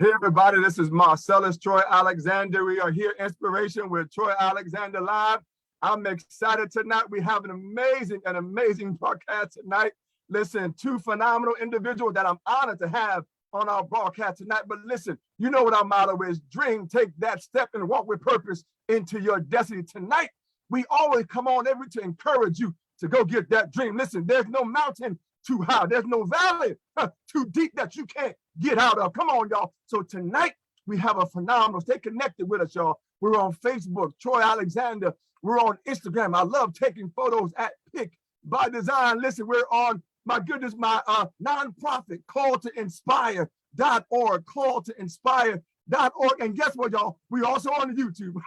Hey everybody, this is Marcellus Troy Alexander. We are here, Inspiration with Troy Alexander Live. I'm excited tonight. We have an amazing broadcast tonight. Listen, two phenomenal individuals that I'm honored to have on our broadcast tonight. But listen, you know what our motto is: dream, take that step, and walk with purpose into your destiny. Tonight, we always come on to encourage you to go get that dream. Listen, there's no mountain too high. There's no valley too deep that you can't get out of. Come on, y'all. So tonight, we have a phenomenal. Stay connected with us, y'all. We're on Facebook, Troy Alexander. We're on Instagram. I love taking photos at Pick by Design. Listen, we're on, my goodness, my nonprofit, calltoinspire.org, calltoinspire.org. And guess what, y'all? We're also on YouTube.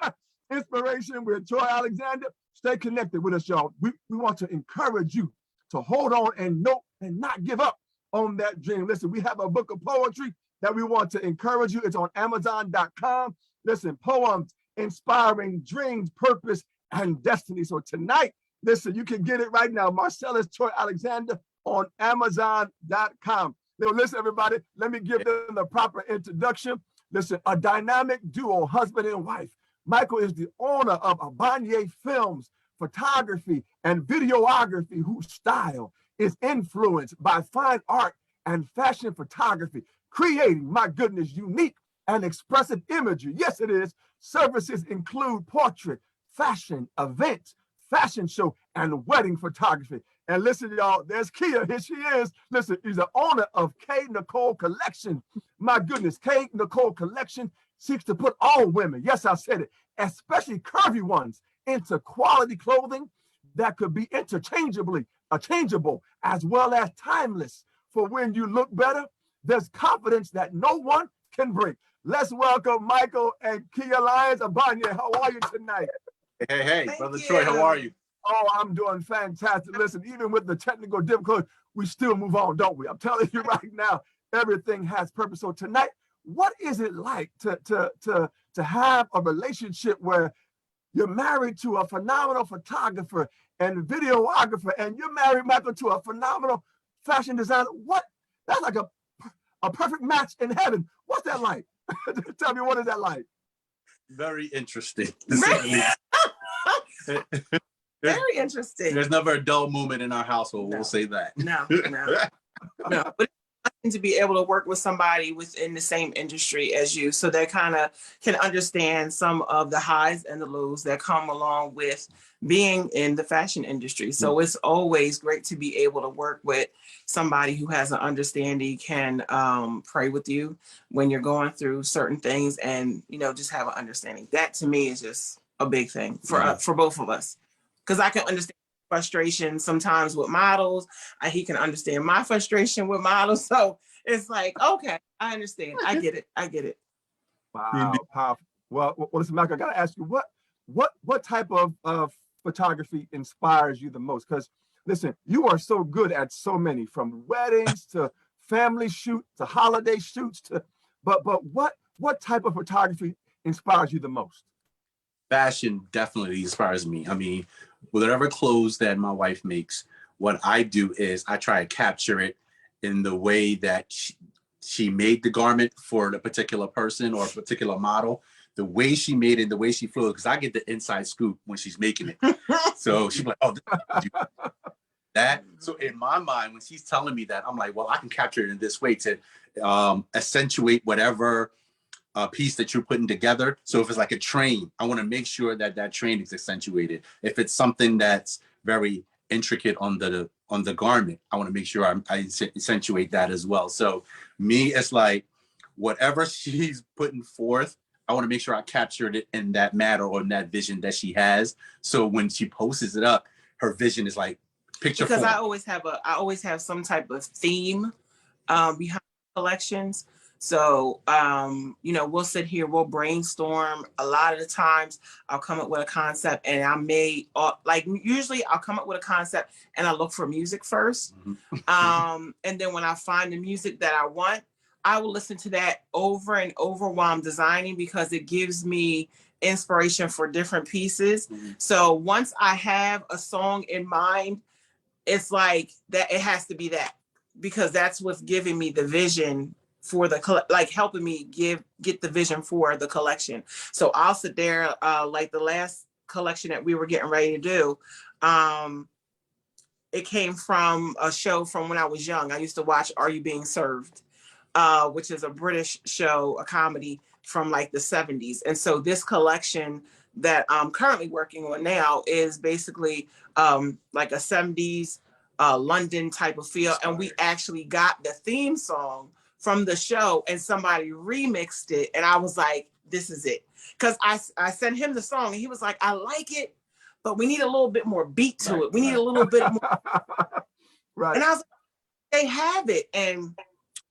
Inspiration with Troy Alexander. Stay connected with us, y'all. We want to encourage you to hold on and not give up on that dream. Listen, we have a book of poetry that we want to encourage you. It's on Amazon.com. Listen, poems inspiring dreams, purpose, and destiny. So tonight, listen, you can get it right now. Marcellus Troy Alexander on Amazon.com. Now, listen, everybody, let me give them the proper introduction. Listen, a dynamic duo, husband and wife. Michael is the owner of Abanyie Films, photography, and videography, whose style is influenced by fine art and fashion photography, creating, my goodness, unique and expressive imagery. Yes, it is. Services include portrait, fashion, events, fashion show, and wedding photography. And listen, y'all, there's Khia. Here she is. Listen, she's the owner of K.NICOLE Collections. My goodness, K.NICOLE Collection seeks to put all women, yes, I said it, especially curvy ones, into quality clothing that could be changeable, as well as timeless. For when you look better, there's confidence that no one can break. Let's welcome Michael and Khia Lyons. Abanyie, how are you tonight? Hey, Brother Troy, how are you? Oh, I'm doing fantastic. Listen, even with the technical difficulties, we still move on, don't we? I'm telling you right now, everything has purpose. So tonight, what is it like to have a relationship where you're married to a phenomenal photographer and videographer, and you're married, Michael, to a phenomenal fashion designer? That's like a perfect match in heaven. What's that like? Tell me, what is that like? Very interesting. Very interesting. There's never a dull moment in our household, we'll say that. No. But to be able to work with somebody within the same industry as you, so they kind of can understand some of the highs and the lows that come along with being in the fashion industry. So it's always great to be able to work with somebody who has an understanding, can pray with you when you're going through certain things, and just have an understanding. That to me is just a big thing for both of us, because I can understand frustration sometimes with models. He can understand my frustration with models. So it's like, okay, I understand. I get it. Wow, powerful. Well, listen, Michael, I gotta ask you, what type of photography inspires you the most? Because listen, you are so good at so many, from weddings to family shoots to holiday shoots but what type of photography inspires you the most? Fashion definitely inspires me. I mean, whatever clothes that my wife makes, what I do is I try to capture it in the way that she made the garment for the particular person or a particular model, the way she made it, the way she flew it, because I get the inside scoop when she's making it. So she's like, oh, that. So in my mind, when she's telling me that, I'm like, well, I can capture it in this way to accentuate whatever piece that you're putting together. So if it's like a train, I want to make sure that that train is accentuated. If it's something that's very intricate on the garment, I want to make sure I accentuate that as well. So me, it's like whatever she's putting forth, I want to make sure I captured it in that matter or in that vision that she has. So when she posts it up, her vision is like picture because form. I always have some type of theme behind collections. So, we'll sit here, we'll brainstorm. A lot of the times I'll come up with a concept, and usually I'll come up with a concept and I look for music first. And then when I find the music that I want, I will listen to that over and over while I'm designing, because it gives me inspiration for different pieces. So once I have a song in mind, it's like that, it has to be that, because that's what's giving me the vision for the like helping me get the vision for the collection. So I'll sit there, like the last collection that we were getting ready to do. It came from a show from when I was young. I used to watch Are You Being Served, which is a British show, a comedy from like the 70s. And so this collection that I'm currently working on now is basically like a 70s London type of feel. And we actually got the theme song from the show and somebody remixed it. And I was like, this is it. Because I sent him the song and he was like, I like it, but we need a little bit more beat to it. We need a little bit more. Right. And I was like, they have it. And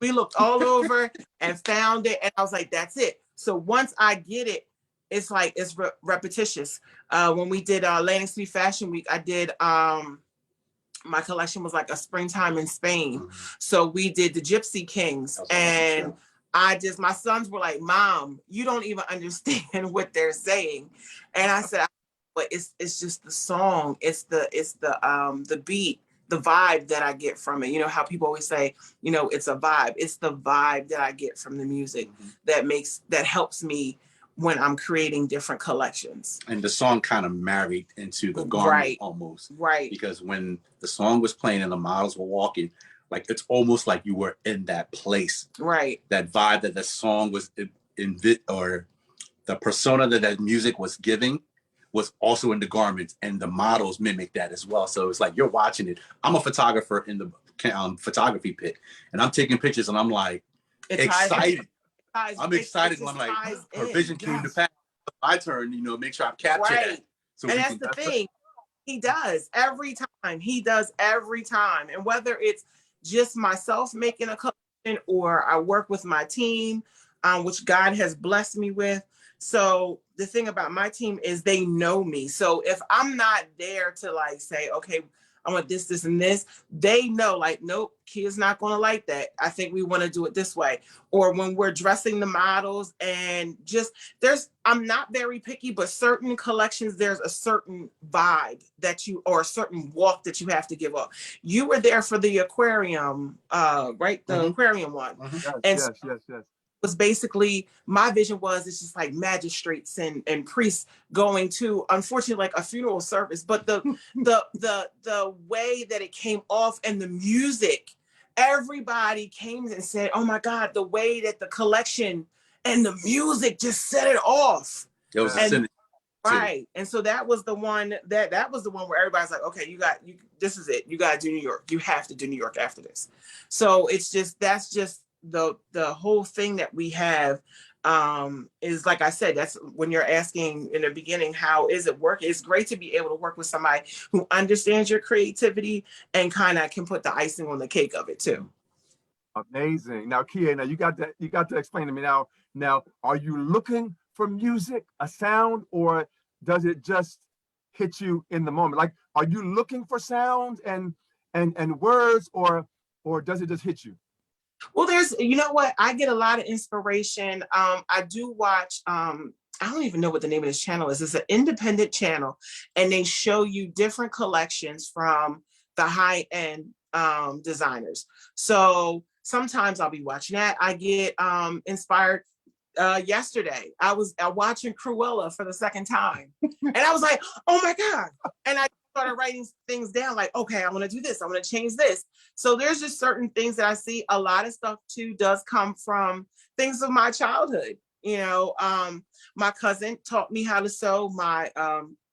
we looked all over and found it. And I was like, that's it. So once I get it, it's like, it's repetitious. When we did Atlantic City Fashion Week, I did, my collection was like a springtime in Spain. Mm-hmm. So we did the Gypsy Kings. And my sons were like, Mom, you don't even understand what they're saying. And I said, but it's just the song. It's the beat, the vibe that I get from it. You know how people always say, you know, it's a vibe. It's the vibe that I get from the music that helps me when I'm creating different collections. And the song kind of married into the garment almost. Right. Because when the song was playing and the models were walking, like it's almost like you were in that place. Right. That vibe that the song was or the persona that music was giving was also in the garments, and the models mimic that as well. So it's like you're watching it. I'm a photographer in the photography pit, and I'm taking pictures, and I'm like excited. I'm excited. I'm like, her vision came to pass. My turn, you know, make sure I capture that. So and that's the thing. He does every time. He does every time. And whether it's just myself making a collection or I work with my team, which God has blessed me with. So the thing about my team is they know me. So if I'm not there to like say, okay, I want this, this, and this, they know like, nope, Kia's not going to like that. I think we want to do it this way. Or when we're dressing the models and just I'm not very picky, but certain collections, there's a certain vibe or a certain walk that you have to give up. You were there for the aquarium, right? The aquarium one. Yes. Was basically my vision was it's just like magistrates and priests going to, unfortunately, like a funeral service, but the way that it came off and the music, everybody came and said, oh my God, the way that the collection and the music just set it off. It was right. And so that was the one that was the one where everybody's like, okay, this is it. You got to do New York. You have to do New York after this. So that's just the whole thing that we have is, like I said, that's when you're asking in the beginning, how is it working? It's great to be able to work with somebody who understands your creativity and kind of can put the icing on the cake of it too. Amazing. Now, Khia, you got to explain to me now, are you looking for music, a sound, or does it just hit you in the moment? Like, are you looking for sounds and words, or does it just hit you? Well, you know what? I get a lot of inspiration. I do watch, I don't even know what the name of this channel is. It's an independent channel, and they show you different collections from the high-end designers. So sometimes I'll be watching that. I get inspired. Yesterday, I was watching Cruella for the second time, and I was like, oh my God. And I started writing things down like, okay, I want to do this. I want to change this. So there's just certain things that I see. A lot of stuff too does come from things of my childhood. You know, my cousin taught me how to sew. My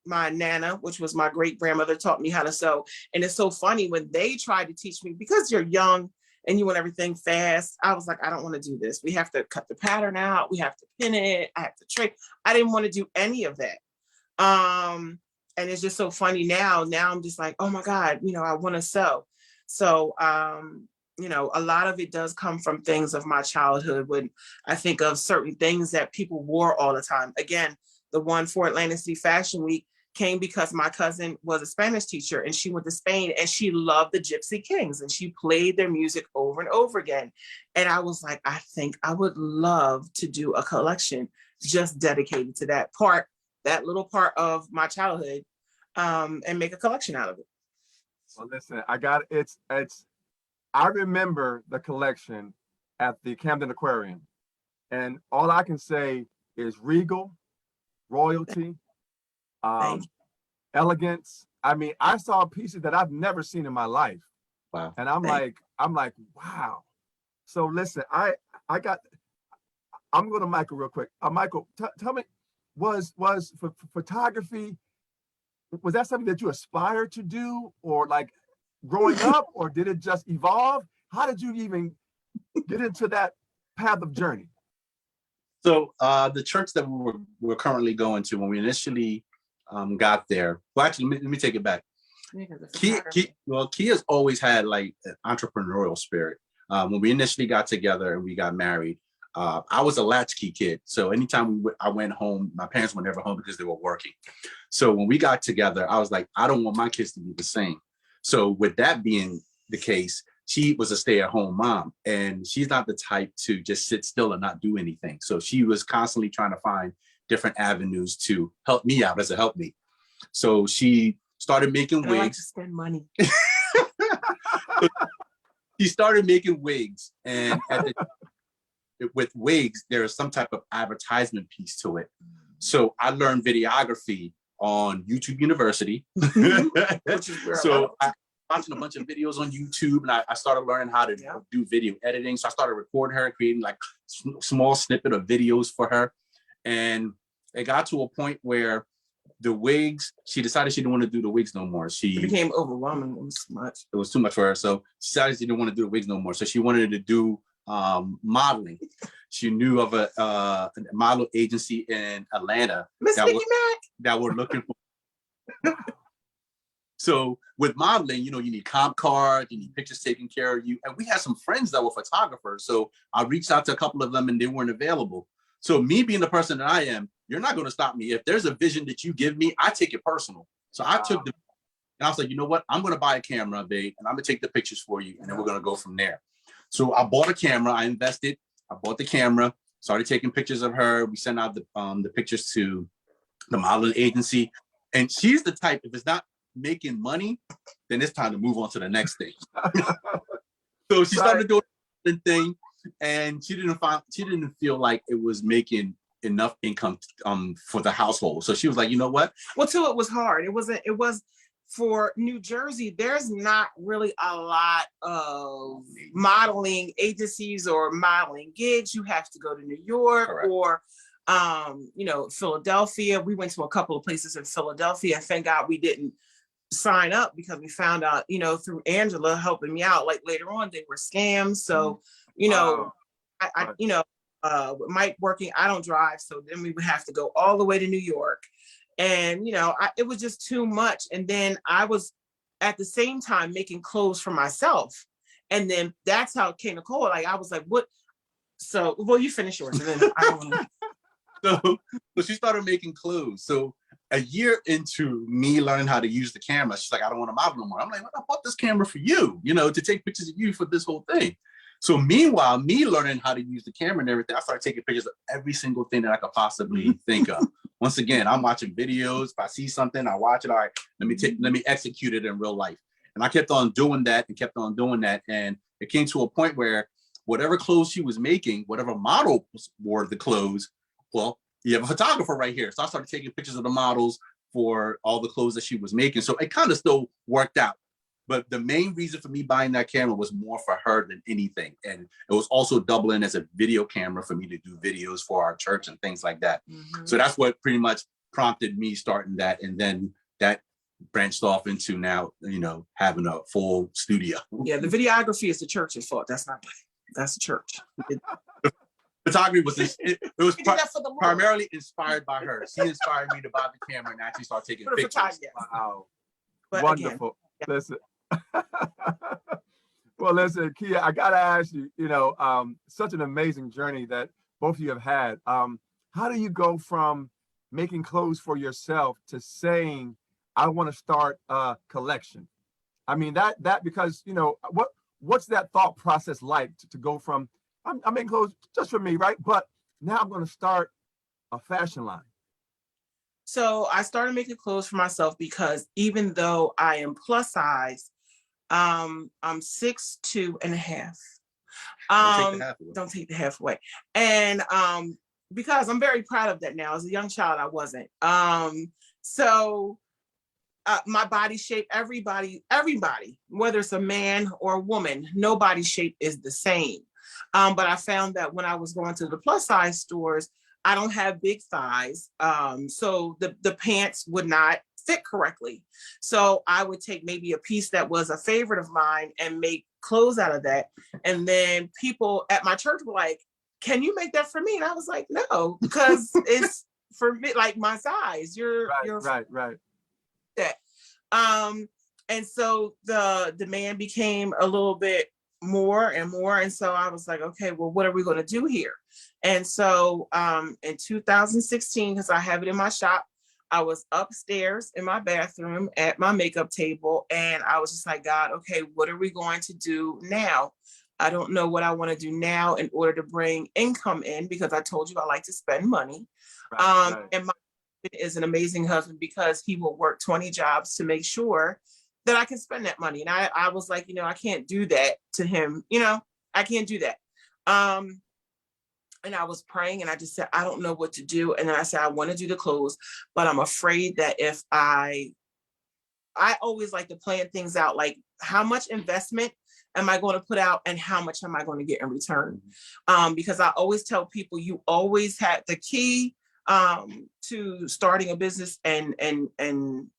Nana, which was my great grandmother, taught me how to sew. And it's so funny when they tried to teach me, because you're young and you want everything fast. I was like, I don't want to do this. We have to cut the pattern out. We have to pin it. I have to trade. I didn't want to do any of that. And it's just so funny now. Now I'm just like, oh my God, you know, I want to sew. So, you know, a lot of it does come from things of my childhood when I think of certain things that people wore all the time. Again, the one for Atlantic City Fashion Week came because my cousin was a Spanish teacher and she went to Spain and she loved the Gypsy Kings and she played their music over and over again. And I was like, I think I would love to do a collection just dedicated to that little part of my childhood, and make a collection out of it. Well, listen, I remember the collection at the Camden Aquarium. And all I can say is regal, royalty, elegance. I mean, I saw pieces that I've never seen in my life. Wow. And I'm like, wow. So listen, I'm going to Michael real quick. Michael, tell me, was photography, was that something that you aspired to do, or like growing up, or did it just evolve? How did you even get into that path of journey? So the church that we're currently going to, when we initially got there, well, actually, let me take it back. Kia's always had like an entrepreneurial spirit. When we initially got together and we got married, I was a latchkey kid. So anytime I went home, my parents were never home because they were working. So when we got together, I was like, I don't want my kids to be the same. So with that being the case, she was a stay-at-home mom, and she's not the type to just sit still and not do anything. So she was constantly trying to find different avenues to help me out as a helpmate. So she started making wigs. I like to spend money. She started making wigs, and with wigs, there is some type of advertisement piece to it. So I learned videography on YouTube University. So I watching a bunch of videos on YouTube, and I started learning how to do video editing. So I started recording her and creating like small snippet of videos for her. And it got to a point where the wigs, she decided she didn't want to do the wigs no more. It became overwhelming. It was too much. It was too much for her. So she decided she didn't want to do the wigs no more. So she wanted to do modeling. She knew of a model agency in Atlanta that were looking for. So with modeling, you need comp cards, you need pictures taken care of you. And we had some friends that were photographers. So I reached out to a couple of them and they weren't available. So me being the person that I am, you're not going to stop me. If there's a vision that you give me, I take it personal. So I took and I was like, you know what? I'm going to buy a camera, babe, and I'm going to take the pictures for you. And then we're going to go from there. So I bought a camera. I invested. I bought the camera, started taking pictures of her. We sent out the pictures to the modeling agency. And she's the type, if it's not making money, then it's time to move on to the next thing. So she started doing the thing, and she didn't feel like it was making enough income for the household. So she was like, you know what? Well, too, it was hard. It was for New Jersey, there's not really a lot of modeling agencies or modeling gigs. You have to go to New York. Correct. Or Philadelphia. We went to a couple of places in Philadelphia. Thank God we didn't sign up, because we found out, through Angela helping me out, like later on, they were scams. So, with Mike working, I don't drive. So then we would have to go all the way to New York. And, it was just too much. And then I was at the same time making clothes for myself. And then that's how K.NICOLE, like, I was like, what? So, well, you finish yours. And then I don't know. So she started making clothes. So a year into me learning how to use the camera, she's like, I don't want to model no more. I'm like, well, I bought this camera for you, to take pictures of you for this whole thing. So meanwhile, me learning how to use the camera and everything, I started taking pictures of every single thing that I could possibly think of. Once again, I'm watching videos. If I see something, I watch it. All right, let me execute it in real life. And I kept on doing that and kept on doing that. And it came to a point where whatever clothes she was making, whatever model wore the clothes, well, you have a photographer right here. So I started taking pictures of the models for all the clothes that she was making. So it kind of still worked out. But the main reason for me buying that camera was more for her than anything. And it was also doubling as a video camera for me to do videos for our church and things like that. Mm-hmm. So that's what pretty much prompted me starting that. And then that branched off into now, having a full studio. Yeah, the videography is the church's fault. That's not mine. That's the church. Photography was primarily inspired by her. She inspired me to buy the camera and actually start taking pictures. Wow. But wonderful. Again, listen. Well, listen, Khia, I gotta ask you, such an amazing journey that both of you have had. How do you go from making clothes for yourself to saying, I want to start a collection? I mean, that because, what's that thought process like to go from, I'm making clothes just for me, right? But now I'm going to start a fashion line. So I started making clothes for myself because even though I am plus size, I'm 6'2.5". Don't take the half away. Don't take the half away. And because I'm very proud of that now. As a young child, I wasn't. So my body shape, everybody, whether it's a man or a woman, nobody's shape is the same. But I found that when I was going to the plus size stores, I don't have big thighs. So the pants would not fit correctly. So I would take maybe a piece that was a favorite of mine and make clothes out of that. And then people at my church were like, can you make that for me? And I was like, no, because it's for me, like my size. You're right. That. And so the demand became a little bit more and more. And so I was like, okay, well, what are we going to do here? And so in 2016, because I have it in my shop, I was upstairs in my bathroom at my makeup table. And I was just like, God, okay, what are we going to do now? I don't know what I want to do now in order to bring income in, because I told you I like to spend money. Right. And my husband is an amazing husband because he will work 20 jobs to make sure that I can spend that money. And I was like, I can't do that to him. I can't do that. And I was praying and I just said, I don't know what to do. And then I said, I want to do the clothes, but I'm afraid that if I always like to plan things out, like how much investment am I going to put out and how much am I going to get in return? Because I always tell people, you always have the key to starting a business and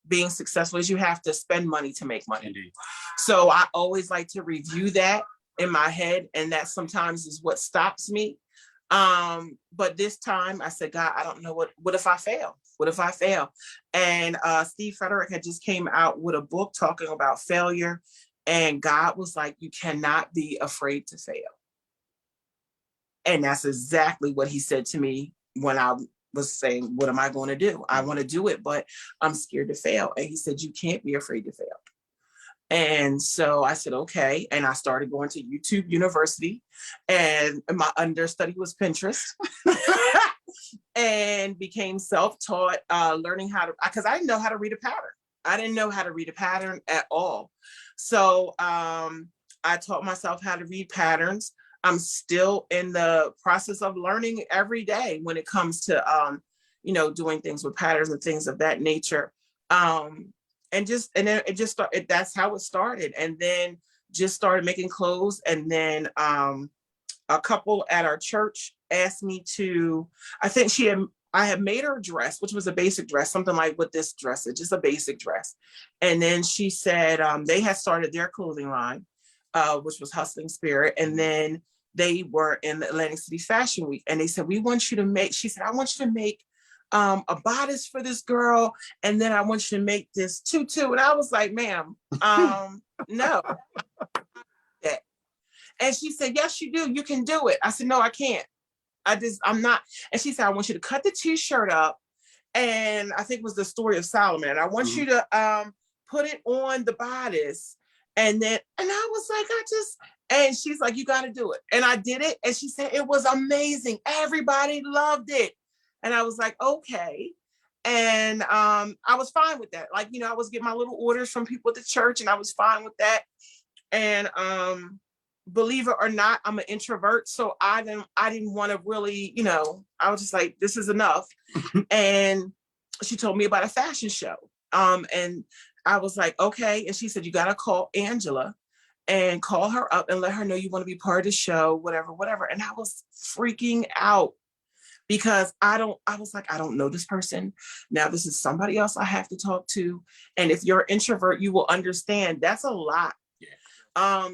being successful is you have to spend money to make money. Indeed. So I always like to review that in my head, and that sometimes is what stops me. But this time I said, God, I don't know what if I fail? What if I fail? And Steve Frederick had just came out with a book talking about failure. And God was like, you cannot be afraid to fail. And that's exactly what he said to me when I was saying, what am I going to do? I want to do it, but I'm scared to fail. And he said, you can't be afraid to fail. And so I said, okay. And I started going to YouTube University, and my understudy was Pinterest. And became self-taught, learning how to, because I didn't know how to read a pattern. I didn't know how to read a pattern at all. So I taught myself how to read patterns. I'm still in the process of learning every day when it comes to, doing things with patterns and things of that nature. And then it just started. That's how it started. And then just started making clothes. And then a couple at our church asked me to, I had made her a dress, which was a basic dress, something like what this dress is, just a basic dress. And then she said they had started their clothing line, which was Hustling Spirit. And then they were in the Atlantic City Fashion Week. And they said, I want you to make a bodice for this girl. And then I want you to make this tutu. And I was like, ma'am, no. And she said, yes, you do. You can do it. I said, no, I can't. I'm not. And she said, I want you to cut the t-shirt up. And I think it was the Story of Solomon. And I want you to put it on the bodice. And I was like, and she's like, you got to do it. And I did it. And she said, it was amazing. Everybody loved it. And I was like, okay. And I was fine with that. Like, I was getting my little orders from people at the church, and I was fine with that. And believe it or not, I'm an introvert. So I didn't want to really, I was just like, this is enough. And she told me about a fashion show. And I was like, okay. And she said, you got to call Angela and call her up and let her know you want to be part of the show, whatever. And I was freaking out because I was like, I don't know this person. Now this is somebody else I have to talk to. And if you're an introvert, you will understand that's a lot.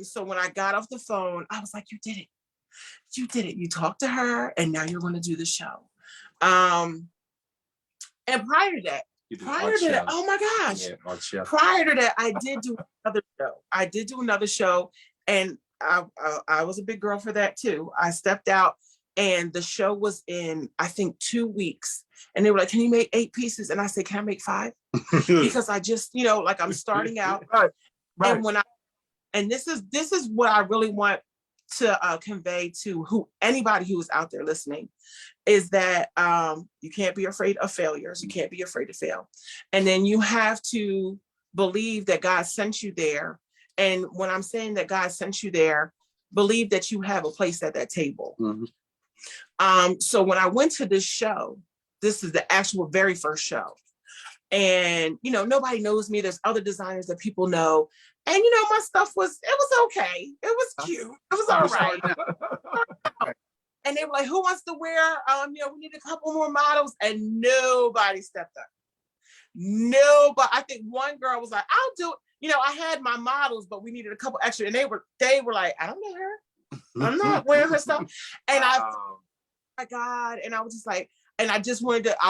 So when I got off the phone, I was like, you did it. You talked to her, and now you're going to do the show. And prior to that, oh my gosh. Yeah, prior to that, I did do another show. And I was a big girl for that too. I stepped out, and the show was in, I think, 2 weeks. And they were like, can you make 8 pieces? And I said, can I make 5? Because I just, like I'm starting out. Right. And this is what I really want to convey to anybody who is out there listening, is that you can't be afraid of failures. You can't be afraid to fail. And then you have to believe that God sent you there. And when I'm saying that God sent you there, believe that you have a place at that table. Mm-hmm. So when I went to this show, this is the actual very first show. And, you know, nobody knows me. There's other designers that people know. And, you know, my stuff it was okay. It was cute. It was all right. And they were like, who wants to wear, you know, we need a couple more models. And nobody stepped up. Nobody. I think one girl was like, I'll do it. You know, I had my models, but we needed a couple extra. And they were like, I don't know her. I'm not wearing her stuff. And oh my God. And I was just like, and I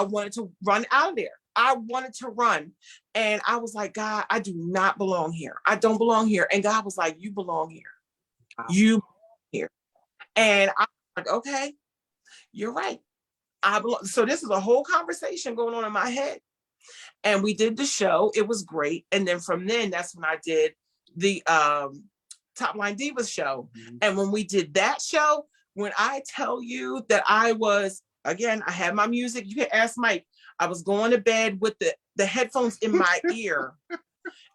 wanted to run out of there. I wanted to run. And I was like, God, I do not belong here. I don't belong here. And God was like, you belong here. You belong here. And I was like, okay, you're right. I belong. So this is a whole conversation going on in my head. And we did the show. It was great. And then from then, that's when I did the Top Line Divas show. Mm-hmm. And when we did that show, when I tell you that I was, again, I had my music. You can ask Mike. I was going to bed with the headphones in my ear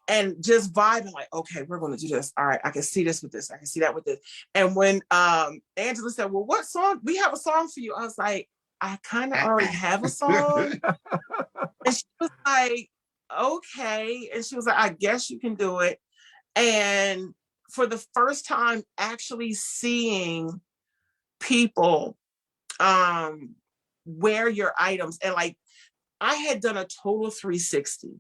and just vibing like, okay, we're going to do this. All right, I can see this with this. I can see that with this. And when Angela said, well, what song? We have a song for you. I was like, I kind of already have a song. And she was like, okay. And she was like, I guess you can do it. And for the first time, actually seeing people wear your items, and like, I had done a total 360.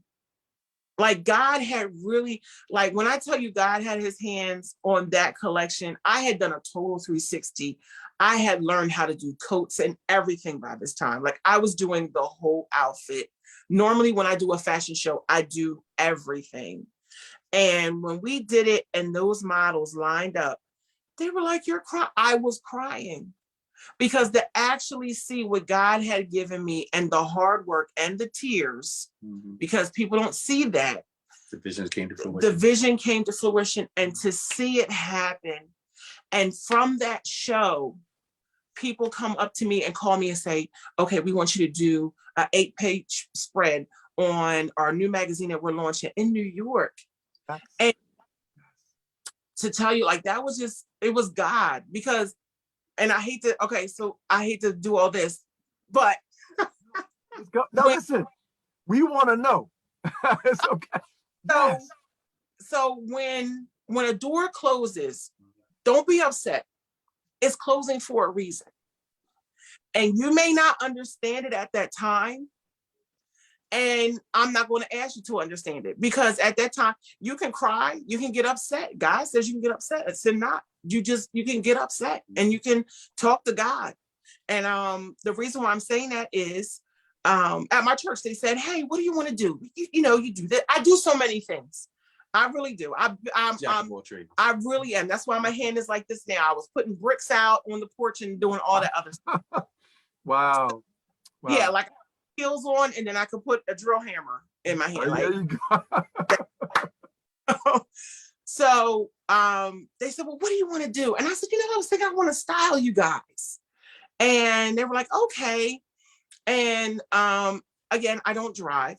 Like God had really, like when I tell you God had his hands on that collection, I had done a total 360. I had learned how to do coats and everything by this time. Like I was doing the whole outfit. Normally when I do a fashion show, I do everything. And when we did it and those models lined up, they were like, you're crying. I was crying. Because to actually see what God had given me and the hard work and the tears, because people don't see that. The vision came to fruition. The vision came to fruition, and to see it happen. And from that show, people come up to me and call me and say, okay, we want you to do an 8-page spread on our new magazine that we're launching in New York. And to tell you, like, that was just, it was God. Because and I hate to do all this, but no, listen, we want to know. It's okay. So when a door closes, don't be upset. It's closing for a reason. And you may not understand it at that time. And I'm not going to ask you to understand it, because at that time you can cry, you can get upset. God says you can get upset. It's not. You can get upset and you can talk to God. And the reason why I'm saying that is at my church, they said, hey, what do you want to do? You know, you do that. I do so many things. I really do. I really am. That's why my hand is like this now. I was putting bricks out on the porch and doing all that other stuff. Wow. Yeah, like heels on, and then I could put a drill hammer in my hand. There you go. So they said, well, what do you want to do? And I said, I was thinking I want to style you guys. And they were like, okay. And again, I don't drive.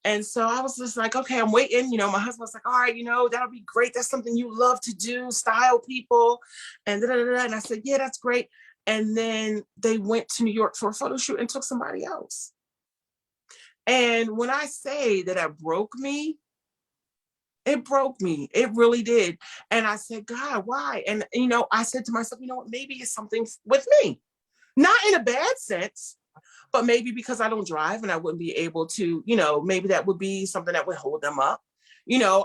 And so I was just like, okay, I'm waiting. My husband was like, all right, that'll be great. That's something you love to do, style people. And And I said, yeah, that's great. And then they went to New York for a photo shoot and took somebody else. And when I say that it broke me, it broke me. It really did. And I said, God, why? And, I said to myself, what, maybe it's something with me. Not in a bad sense, but maybe because I don't drive and I wouldn't be able to, maybe that would be something that would hold them up.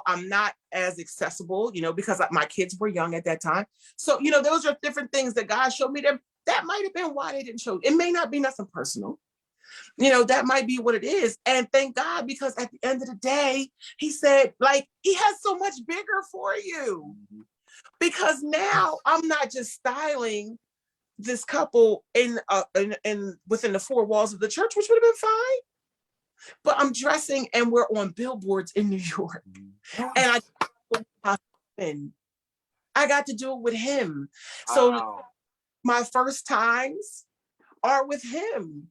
I'm not as accessible, because my kids were young at that time. So, those are different things that God showed me that might have been why they didn't show. It may not be nothing personal. That might be what it is. And thank God, because at the end of the day, he said, like, he has so much bigger for you. Because now I'm not just styling this couple in within the four walls of the church, which would have been fine. But I'm dressing and we're on billboards in New York. And I got to do it with him. So my first times are with him.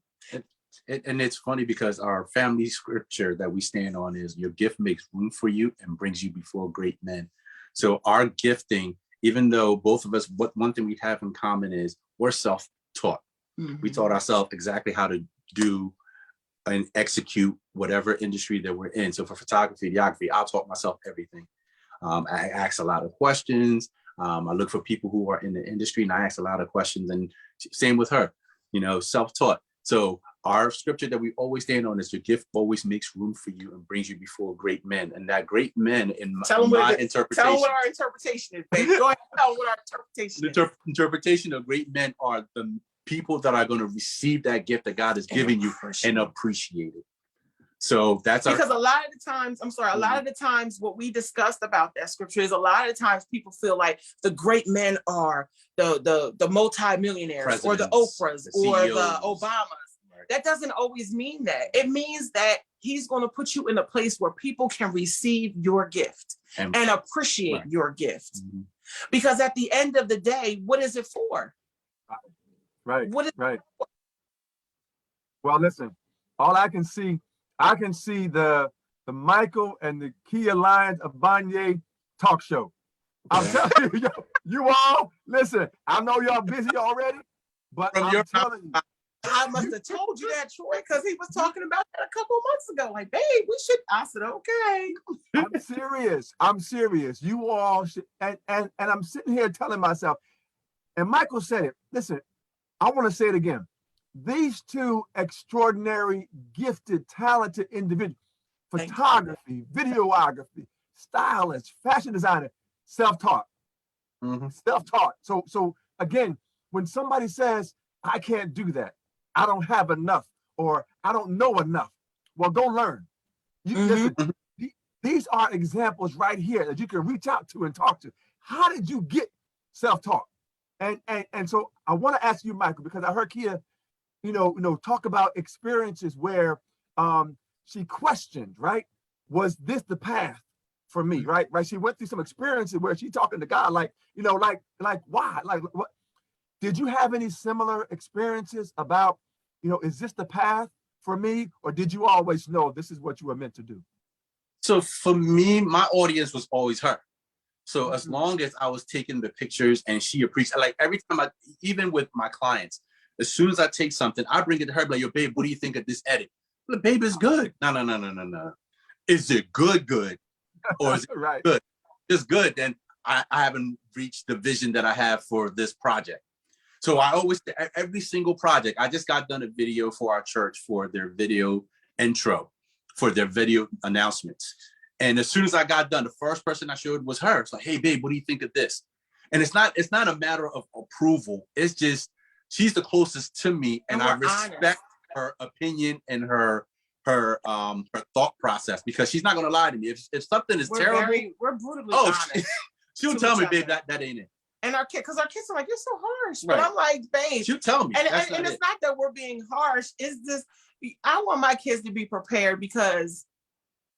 And it's funny because our family scripture that we stand on is, your gift makes room for you and brings you before great men. So our gifting even though both of us, one thing we have in common is we're self-taught. We taught ourselves exactly how to do and execute whatever industry that we're in. So for photography, videography, I taught myself everything. I ask a lot of questions. I look for people who are in the industry and I ask a lot of questions, and same with her, self-taught. So our scripture that we always stand on is your gift always makes room for you and brings you before great men. And that great men in my interpretation. Tell them what our interpretation is, baby. Go ahead and tell them what our interpretation is. The interpretation of great men are the people that are going to receive that gift that God has given you and appreciate it. So that's because a lot of the times, a lot of the times what we discussed about that scripture is a lot of the times people feel like the great men are the multi-millionaires or the Oprahs or the Obamas. Right. That doesn't always mean that. It means that he's going to put you in a place where people can receive your gift and appreciate your gift. Because at the end of the day, what is it for? Right. Well, listen, all I can see the Michael and the Khia Lyons Abanyie talk show. I'm telling you, you all, listen, I know y'all busy already, but I'm telling you. I must have told you that, Troy, because he was talking about that a couple of months ago. Like, babe, we should. I said, okay. I'm serious. You all should, and I'm sitting here telling myself, and Michael said it. Listen, I want to say it again. These two extraordinary, gifted, talented individuals, photography, videography, stylist, fashion designer, self-taught. Self-taught. So again, when somebody says, I can't do that, I don't have enough, or I don't know enough, well, go learn. Listen, these are examples right here that you can reach out to and talk to. How did you get self-taught? And so I want to ask you, Michael, because I heard Khia, talk about experiences where she questioned, right? Was this the path for me, right? She went through some experiences where she's talking to God, like why? Like, what? Did you have any similar experiences about, is this the path for me? Or did you always know this is what you were meant to do? So for me, my audience was always her. So as long as I was taking the pictures and she appreciated, like every time even with my clients, as soon as I take something, I bring it to her, like, yo, babe, what do you think of this edit? The babe is good. No. Is it good? Or is it good? It's good. Then I haven't reached the vision that I have for this project. So I always, every single project, I just got done a video for our church for their video intro, for their video announcements. And as soon as I got done, the first person I showed was her. It's like, hey, babe, what do you think of this? And it's not a matter of approval. It's just, she's the closest to me, and I respect her opinion and her thought process, because she's not going to lie to me. If something is terrible, we're brutally honest. She'll tell me, babe, that ain't it. And our kids are like, you're so harsh. But I'm like, babe. She'll tell me. And it's not that we're being harsh. It's just, I want my kids to be prepared, because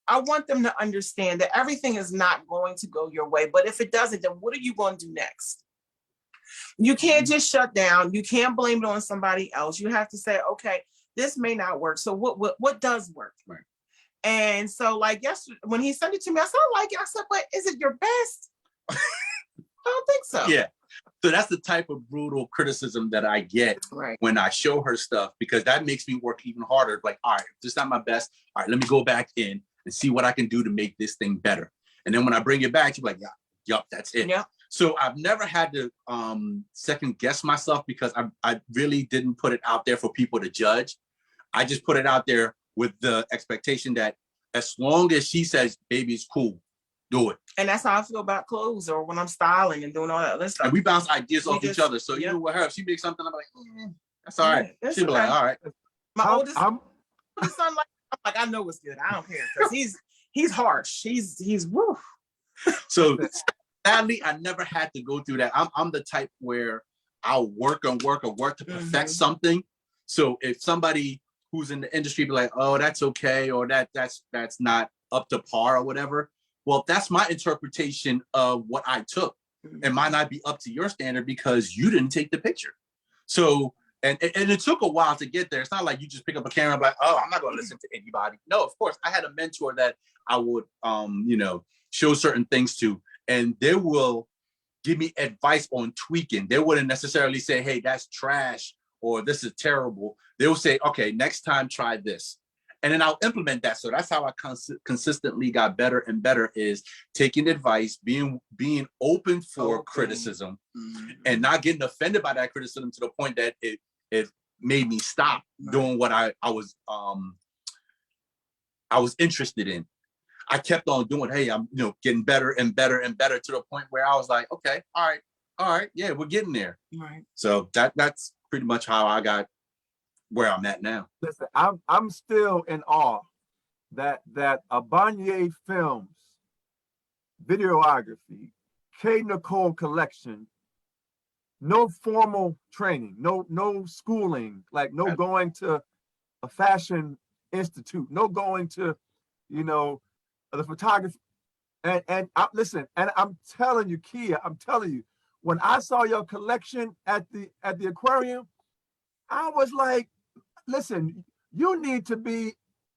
I want them to understand that everything is not going to go your way. But if it doesn't, then what are you going to do next? You can't just shut down. You can't blame it on somebody else. You have to say, okay, this may not work. So what does work? Right. And so, like, yesterday, when he sent it to me, I said, I like it. I said, but is it your best? I don't think so. Yeah. So that's the type of brutal criticism that I get when I show her stuff, because that makes me work even harder. Like, all right, if this is not my best, all right, let me go back in and see what I can do to make this thing better. And then when I bring it back, you're like, yup, that's it. Yeah. So I've never had to second guess myself, because I really didn't put it out there for people to judge. I just put it out there with the expectation that as long as she says, baby, it's cool, do it. And that's how I feel about clothes, or when I'm styling and doing all that other stuff. And we bounce ideas off each other. So even with her, if she makes something, I'm like, that's all right. She'll be like, all right. My oldest son, I'm like, I know it's good. I don't care, because he's harsh. He's woo. So sadly, I never had to go through that. I'm the type where I'll work to perfect something. So if somebody who's in the industry be like, oh, that's okay, or that's not up to par or whatever, well, that's my interpretation of what I took. It might not be up to your standard because you didn't take the picture. So, and it took a while to get there. It's not like you just pick up a camera and be like, oh, I'm not going to listen to anybody. No, of course, I had a mentor that I would, show certain things to, and they will give me advice on tweaking. They wouldn't necessarily say, hey, that's trash or this is terrible. They will say, okay, next time try this. And then I'll implement that. So that's how I consistently got better and better, is taking advice, being open for criticism, and not getting offended by that criticism to the point that it made me stop doing what I was interested in. I kept on doing, hey, I'm getting better and better and better to the point where I was like, okay, all right, yeah, we're getting there. Right. So that's pretty much how I got where I'm at now. Listen, I'm still in awe that Abanyie Films, Videography, K.NICOLE Collection, no formal training, no schooling, like no going to a fashion institute, no going to, the photography. And listen, and I'm telling you, Khia, I'm telling you, when I saw your collection at the aquarium, I was like, listen, you need to be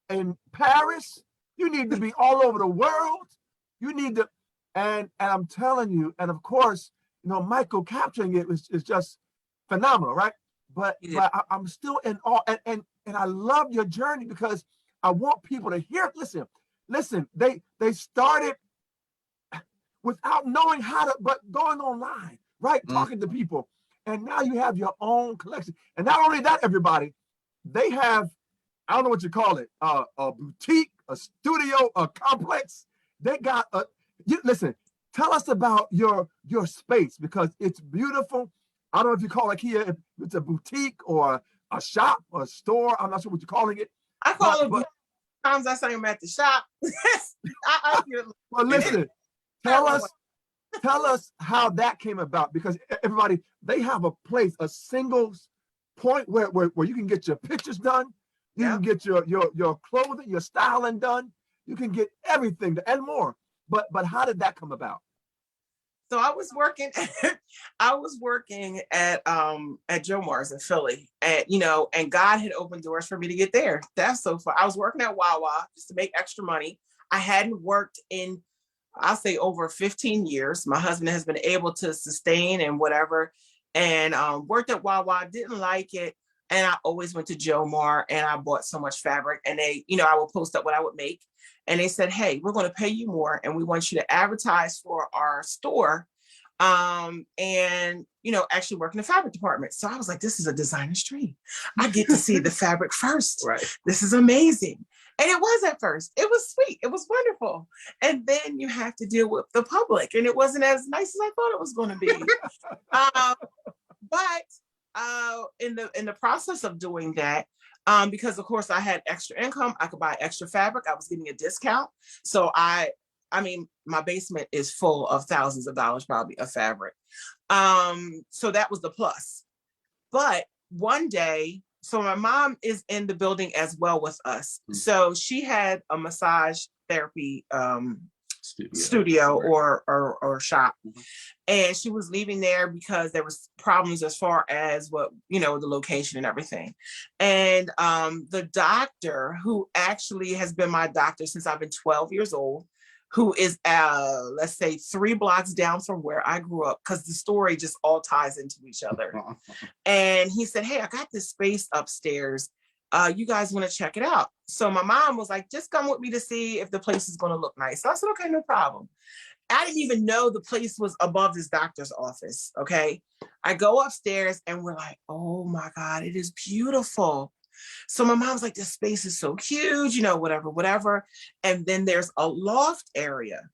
in Paris. You need to be all over the world. You need to, and I'm telling you, and of course, Michael capturing it is just phenomenal, right? But I'm still in awe, and I love your journey, because I want people to hear. Listen. They started without knowing how to, but going online, right? Talking to people, and now you have your own collection. And not only that, everybody, they have, I don't know what you call it, a boutique, a studio, a complex. They got listen, tell us about your space, because it's beautiful. I don't know if you call it here, if it's a boutique or a shop or a store. I'm not sure what you're calling it. I call it. Sometimes I say I'm at the shop. Well, listen, tell us how that came about, because everybody, they have a place, a single point where you can get your pictures done, you can get your clothing, your styling done, you can get everything and more. But how did that come about? So I was working at Joe Mars in Philly, and God had opened doors for me to get there. That's so fun. I was working at Wawa just to make extra money. I hadn't worked in, I'll say, over 15 years. My husband has been able to sustain and whatever, and worked at Wawa, didn't like it. And I always went to Joe Mar, and I bought so much fabric, and they, I would post up what I would make. And they said, hey, we're going to pay you more, and we want you to advertise for our store, and, actually work in the fabric department. So I was like, this is a designer's dream. I get to see the fabric first. Right. This is amazing. And it was at first. It was sweet. It was wonderful. And then you have to deal with the public, and it wasn't as nice as I thought it was going to be. But in the process of doing that, because of course I had extra income, I could buy extra fabric. I was getting a discount. So I mean, my basement is full of thousands of dollars probably of fabric. So that was the plus. But one day, so my mom is in the building as well with us. Mm-hmm. So she had a massage therapy studio or shop. Mm-hmm. And she was leaving there because there was problems as far as the location and everything. And the doctor, who actually has been my doctor since I've been 12 years old, who is, let's say, 3 blocks down from where I grew up, because the story just all ties into each other. And he said, hey, I got this space upstairs. You guys want to check it out? So my mom was like, just come with me to see if the place is going to look nice. So I said, okay, no problem. I didn't even know the place was above this doctor's office, okay? I go upstairs, and we're like, oh my God, it is beautiful. So my mom's like, this space is so huge, whatever. And then there's a loft area,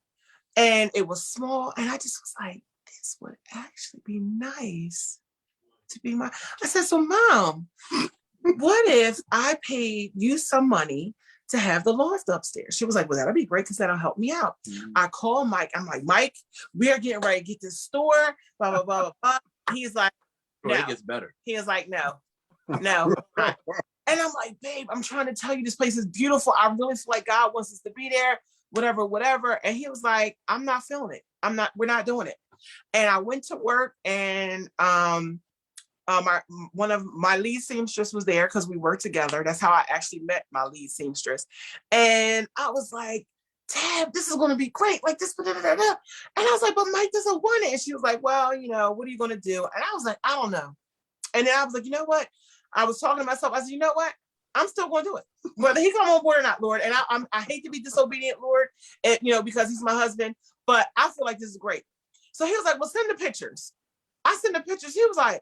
and it was small. And I just was like, this would actually be nice to be I said, so Mom, what if I paid you some money to have the loft upstairs? She was like, well, that'll be great, because that'll help me out. Mm-hmm. I call Mike. I'm like, Mike, we are getting ready to get this store, blah, blah, blah, blah. He's like, no. It gets better. He is like, no. And I'm like, babe, I'm trying to tell you, this place is beautiful. I really feel like God wants us to be there, whatever. And he was like, I'm not feeling it. We're not doing it. And I went to work, and one of my lead seamstress was there, because we worked together. That's how I actually met my lead seamstress. And I was like, Tab, this is going to be great. Like this, da, da, da, da. And I was like, but Mike doesn't want it. And she was like, well, you know, what are you going to do? And I was like, I don't know. And then I was like, you know what? I was talking to myself. I said, you know what? I'm still going to do it, whether he come on board or not, Lord. And I hate to be disobedient, Lord, and, you know, because he's my husband, but I feel like this is great. So he was like, well, send the pictures. I sent the pictures. He was like,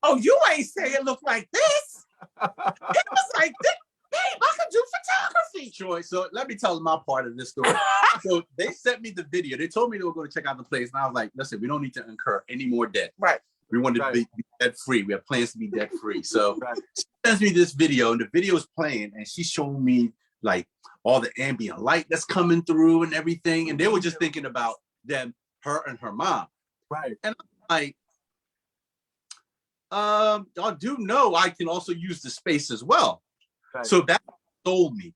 oh, you ain't say it look like this. He was like, babe, I could do photography. Troy, so let me tell my part of this story. So they sent me the video. They told me they were going to check out the place. And I was like, listen, we don't need to incur any more debt. Right. We wanted to be debt free. We have plans to be debt free. So she sends me this video, and the video is playing, and she's showing me like all the ambient light that's coming through and everything. And they were just thinking about them, her and her mom. Right. And I'm like, I do know I can also use the space as well. Right. So that sold me.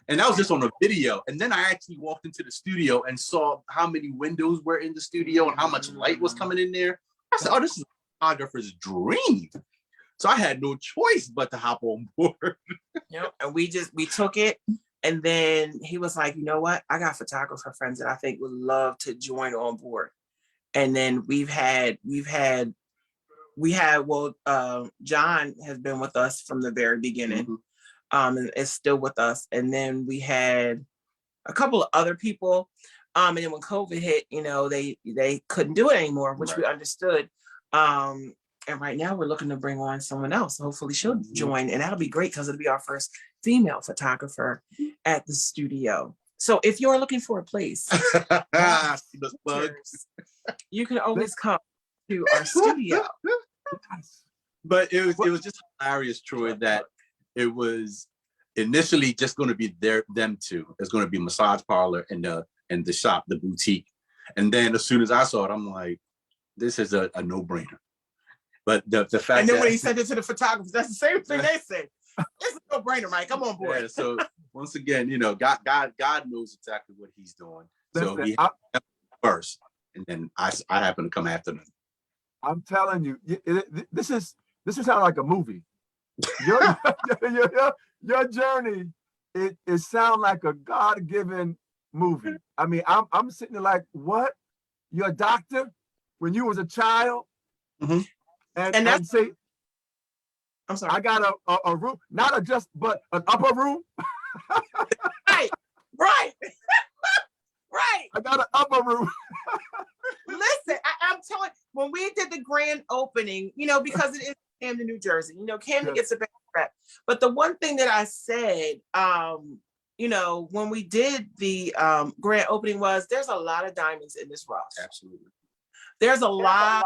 And that was just on a video. And then I actually walked into the studio and saw how many windows were in the studio and how much light was coming in there. I said, oh, this is a photographer's dream. So I had no choice but to hop on board. Yep. And we took it. And then he was like, you know what? I got photographer friends that I think would love to join on board. And then John has been with us from the very beginning. Mm-hmm. And is still with us. And then we had a couple of other people. And then when COVID hit, you know, they couldn't do it anymore, which we understood. And right now we're looking to bring on someone else. Hopefully she'll join, and that'll be great because it'll be our first female photographer at the studio. So if you're looking for a place, you can always come to our studio. But it was just hilarious, Troy, that it was initially just going to be them two. It's going to be massage parlor and the shop, the boutique. And then as soon as I saw it, I'm like, this is a no-brainer. But the fact and then when he sent it to the photographers, that's the same thing they said. It's a no-brainer, Mike. Come on board. Yeah, so once again, you know, God knows exactly what he's doing. So he first, and then I happen to come after them. I'm telling you, this is sound like a movie. Your journey, it sounds like a God-given movie. I mean, I'm sitting there like, what? You're a doctor when you was a child? Mm-hmm. And say, I'm sorry, I got a room, not but an upper room. Right. I got an upper room. Listen, I'm telling you, when we did the grand opening, you know, because it is Camden, New Jersey, you know, Camden gets a bad rep. But the one thing that I said, you know, when we did the grand opening was, there's a lot of diamonds in this rough. Absolutely. There's a lot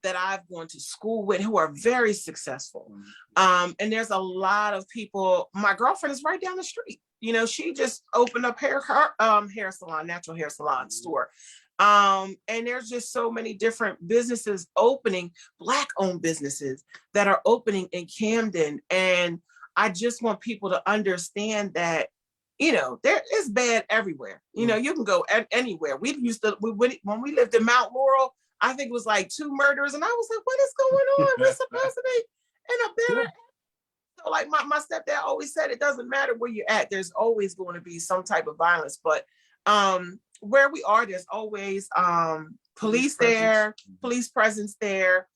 that I've gone to school with who are very successful. And there's a lot of people. My girlfriend is right down the street. You know, she just opened up hair salon, natural hair salon store. And there's just so many different businesses opening, Black-owned businesses that are opening in Camden. And I just want people to understand that, you know, there is bad everywhere. You know, you can go anywhere. When we lived in Mount Laurel, I think it was like 2 murders. And I was like, what is going on? We're supposed to be in a better. So like my stepdad always said, it doesn't matter where you're at. There's always going to be some type of violence. But where we are, there's always police there, police presence there.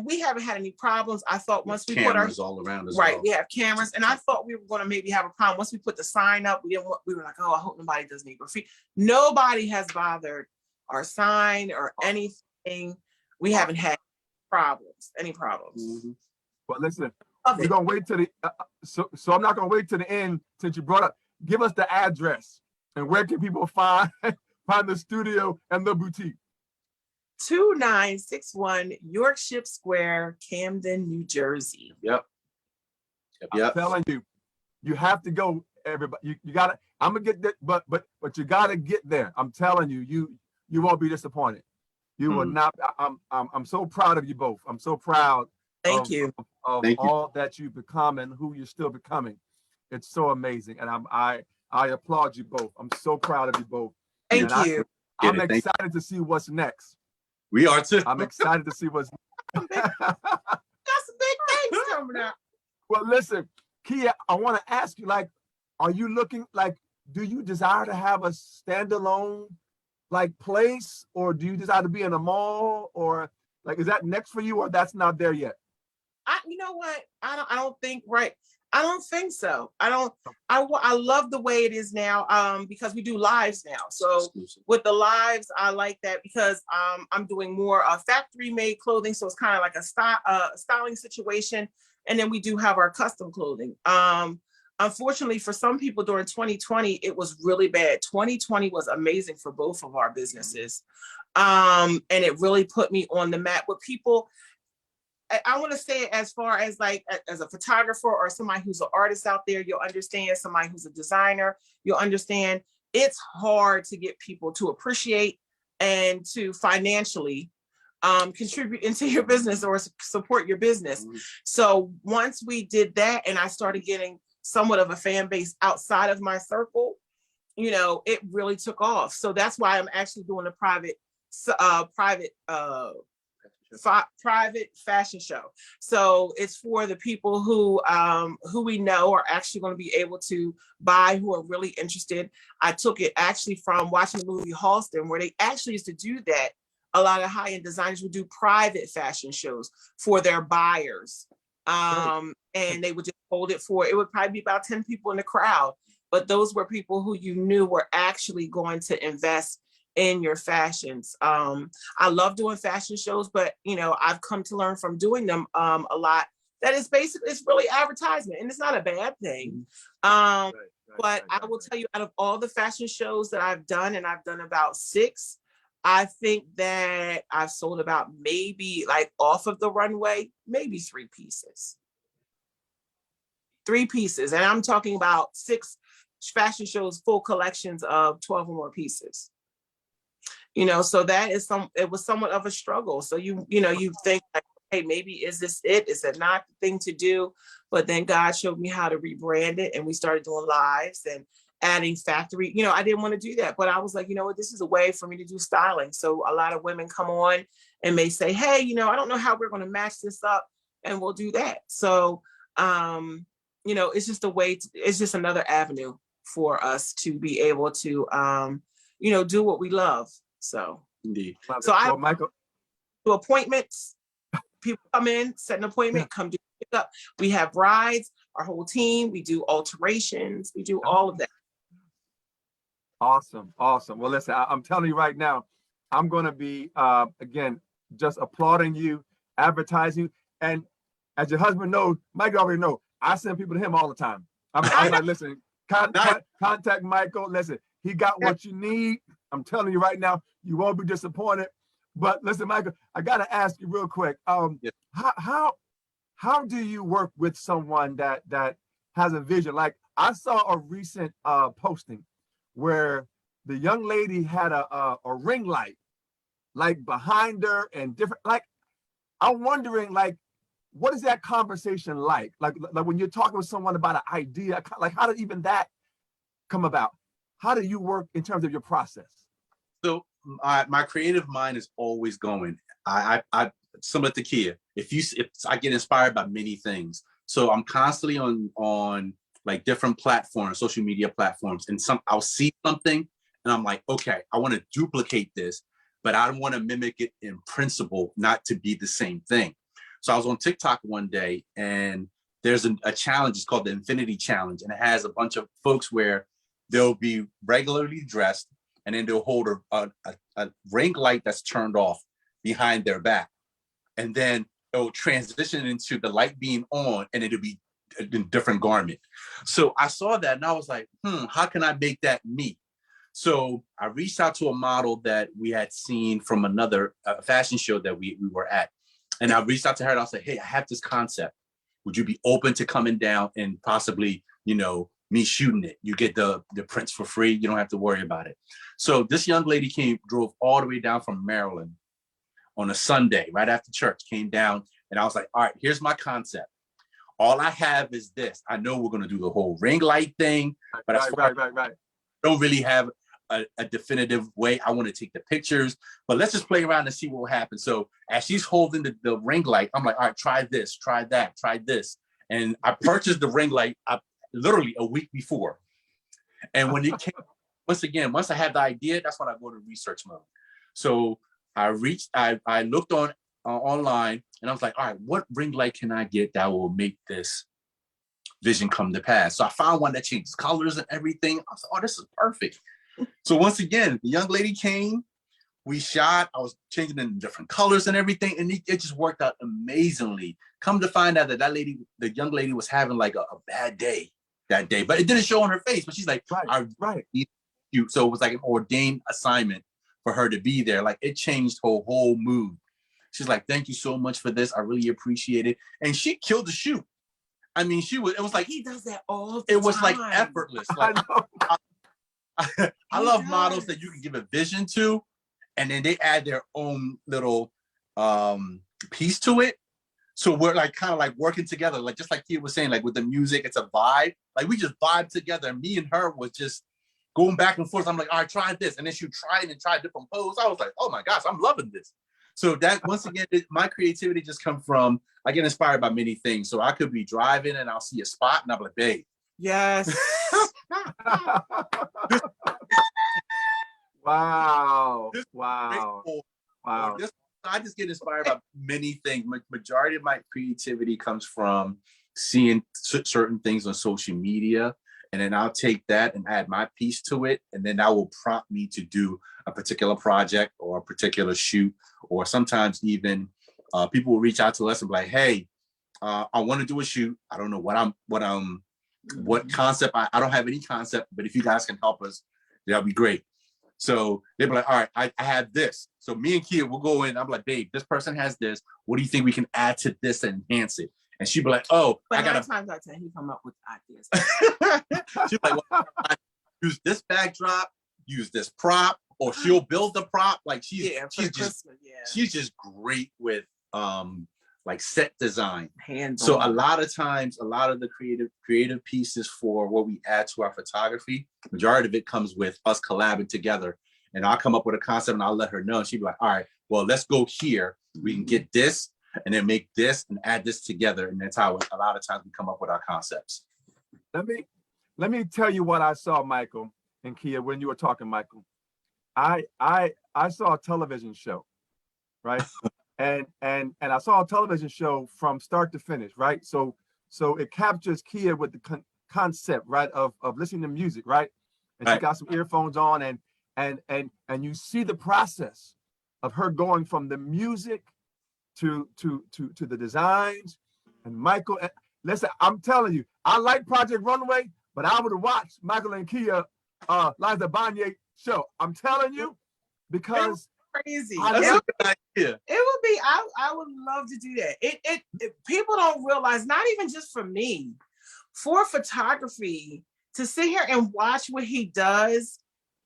We haven't had any problems. I thought once we put cameras all around as well. We have cameras, and I thought we were going to maybe have a problem once we put the sign up. We were like, oh, I hope nobody does any graffiti. Nobody has bothered our sign or anything. We haven't had any problems. Mm-hmm. Well, listen, we're gonna wait to the so I'm not gonna wait to the end since you brought up. Give us the address and where can people find the studio and the boutique. 2961 Yorkshire Square, Camden, New Jersey. Yep. I'm telling you, you have to go, everybody. You gotta. I'm gonna get that, but you gotta get there. I'm telling you, you won't be disappointed. You will not. I'm so proud of you both. I'm so proud. Thank you. Of all that you've become and who you're still becoming. It's so amazing, and I applaud you both. I'm so proud of you both. Thank you. I'm excited to see what's next. We are too. I'm excited to see what's next. That's some big things coming up. Well, listen, Khia, I want to ask you, like, are you looking like do you desire to have a standalone like place, or do you desire to be in a mall, or like is that next for you, or that's not there yet? You know what? I don't think right. I don't think so. I don't. I love the way it is now. Because we do lives now. So with the lives, I like that because I'm doing more factory made clothing. So it's kind of like a styling situation, and then we do have our custom clothing. Unfortunately, for some people during 2020, it was really bad. 2020 was amazing for both of our businesses, and it really put me on the map with people. I want to say as far as like as a photographer or somebody who's an artist out there, you'll understand. Somebody who's a designer, you'll understand. It's hard to get people to appreciate and to financially contribute into your business or support your business. So once we did that and I started getting somewhat of a fan base outside of my circle, you know, it really took off. So that's why I'm actually doing a private fashion show. So it's for the people who we know are actually going to be able to buy, who are really interested. I took it actually from watching the movie Halston, where they actually used to do that. A lot of high-end designers would do private fashion shows for their buyers. And they would just hold it for, it would probably be about 10 people in the crowd. But those were people who you knew were actually going to invest in your fashions. I love doing fashion shows, but you know, I've come to learn from doing them a lot that is basically, it's really advertisement, and it's not a bad thing. But I will tell you, out of all the fashion shows that I've done, and I've done about 6, I think that I've sold about maybe like off of the runway, maybe 3 pieces. 3 pieces. And I'm talking about 6 fashion shows, full collections of 12 or more pieces. You know, so that is it was somewhat of a struggle. So you know, you think like, hey, maybe is this it? Is it not the thing to do? But then God showed me how to rebrand it, and we started doing lives and adding factory. You know, I didn't want to do that, but I was like, you know what, this is a way for me to do styling. So a lot of women come on and may say, hey, you know, I don't know how we're going to match this up, and we'll do that. So, you know, it's just a way, it's just another avenue for us to be able to, you know, do what we love. So, indeed. So I Michael, do appointments. People come in, set an appointment, come do pickup. We have rides, our whole team. We do alterations. We do all of that. Awesome. Well, listen, I'm telling you right now, I'm going to be, again, just applauding you, advertising you. And as your husband knows, Mike already knows, I send people to him all the time. I'm like, listen, contact Michael. Listen, he got what you need. I'm telling you right now, you won't be disappointed. But listen, Michael, I got to ask you real quick. How do you work with someone that has a vision? Like I saw a recent posting where the young lady had a ring light like behind her and different, like I'm wondering, like, what is that conversation like? Like when you're talking with someone about an idea, like how did even that come about? How do you work in terms of your process? So my creative mind is always going. I similar to Khia. If I get inspired by many things, so I'm constantly on like different platforms, social media platforms, and I'll see something and I'm like, okay, I want to duplicate this, but I don't want to mimic it in principle, not to be the same thing. So I was on TikTok one day, and there's a challenge. It's called the Infinity Challenge, and it has a bunch of folks where they'll be regularly dressed, and then they'll hold a ring light that's turned off behind their back. And then it'll transition into the light being on, and it'll be a different garment. So I saw that and I was like, how can I make that me? So I reached out to a model that we had seen from another fashion show that we were at. And I reached out to her and I was like, hey, I have this concept. Would you be open to coming down and possibly, you know, me shooting it? You get the prints for free. You don't have to worry about it. So this young lady drove all the way down from Maryland on a Sunday, right after church, came down, and I was like, all right, here's my concept. All I have is this. I know we're going to do the whole ring light thing, but I don't really have a definitive way. I want to take the pictures, but let's just play around and see what will happen. So as she's holding the ring light, I'm like, all right, try this, try that, try this. And I purchased the ring light literally a week before. And when it came, once I had the idea, that's when I go to research mode. So I looked on online, and I was like, all right, what ring light can I get that will make this vision come to pass? So I found one that changes colors and everything. I was like, oh, this is perfect. So once again, the young lady came, we shot, I was changing in different colors and everything, and it just worked out amazingly. Come to find out that the young lady was having like a bad day that day, but it didn't show on her face, but she's like, right. You. So it was like an ordained assignment for her to be there. Like, it changed her whole mood. She's like, thank you so much for this. I really appreciate it. And she killed the shoot. I mean, it was like, he does that all the time. It was like effortless. Like, I love models that you can give a vision to, and then they add their own little piece to it. So we're like kind of like working together, like just like Khia was saying, like with the music, it's a vibe. Like we just vibe together. And me and her was just going back and forth. I'm like, all right, try this. And then she tried and tried different poses. I was like, oh my gosh, I'm loving this. So that, once again, my creativity just comes from, I get inspired by many things. So I could be driving and I'll see a spot and I'm like, babe. Yes. Wow. I just get inspired by many things. Majority of my creativity comes from seeing certain things on social media, and then I'll take that and add my piece to it, and then that will prompt me to do a particular project or a particular shoot, or sometimes even people will reach out to us and be like, hey, I want to do a shoot. I don't know what concept. I don't have any concept, but if you guys can help us, that'll be great. So they'd be like, all right, I have this. So me and Khia will go in. I'm like, babe, this person has this. What do you think we can add to this and enhance it? And she'd be like, oh, but I got 9 times out of 10, he come up with ideas. She's like, well, use this backdrop, use this prop, or she'll build the prop. Like she's just great with like set design. So a lot of times, a lot of the creative pieces for what we add to our photography, majority of it comes with us collabing together. And I'll come up with a concept and I'll let her know. And she'd be like, all right, well, let's go here. We can get this and then make this and add this together. And that's how a lot of times we come up with our concepts. Let me tell you what I saw, Michael and Khia, when you were talking, Michael. I saw a television show, right? And I saw a television show from start to finish, right? So it captures Khia with the concept, right, of listening to music, right? And she got some earphones on, and you see the process of her going from the music to the designs. And Michael, listen, I'm telling you, I like Project Runway, but I would have watched Michael and Khia Lyons Abanyie show. I'm telling you, because crazy. That's a good idea. It would be. I would love to do that. It people don't realize, not even just for me, for photography, to sit here and watch what he does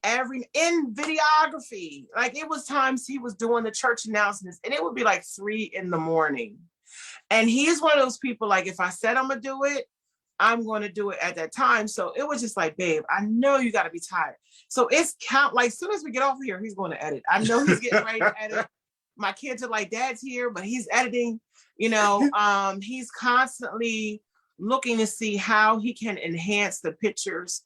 in videography. Like, it was times he was doing the church announcements and it would be like 3 a.m. And he's one of those people, like, if I said I'm gonna do it, I'm going to do it at that time. So it was just like, babe, I know you got to be tired. So it's like, as soon as we get off here, he's going to edit. I know he's getting ready to edit. My kids are like, Dad's here, but he's editing. He's constantly looking to see how he can enhance the pictures.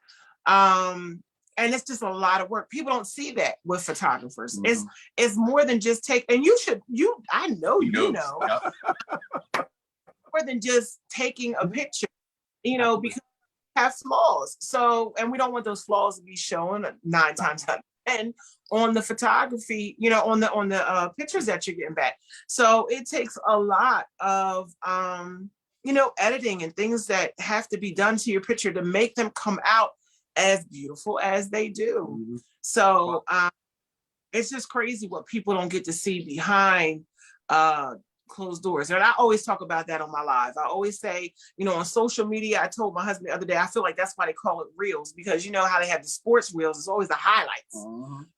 And it's just a lot of work. People don't see that with photographers. Mm-hmm. It's more than just and I know you know. Yep. More than just taking a picture. Because we have flaws. So, and we don't want those flaws to be shown 9 times out of 10 on the photography, on the pictures that you're getting back. So it takes a lot of, editing and things that have to be done to your picture to make them come out as beautiful as they do. Mm-hmm. So it's just crazy what people don't get to see behind closed doors. And I always talk about that on my live. I always say, on social media, I told my husband the other day, I feel like that's why they call it reels, because you know how they have the sports reels, it's always the highlights.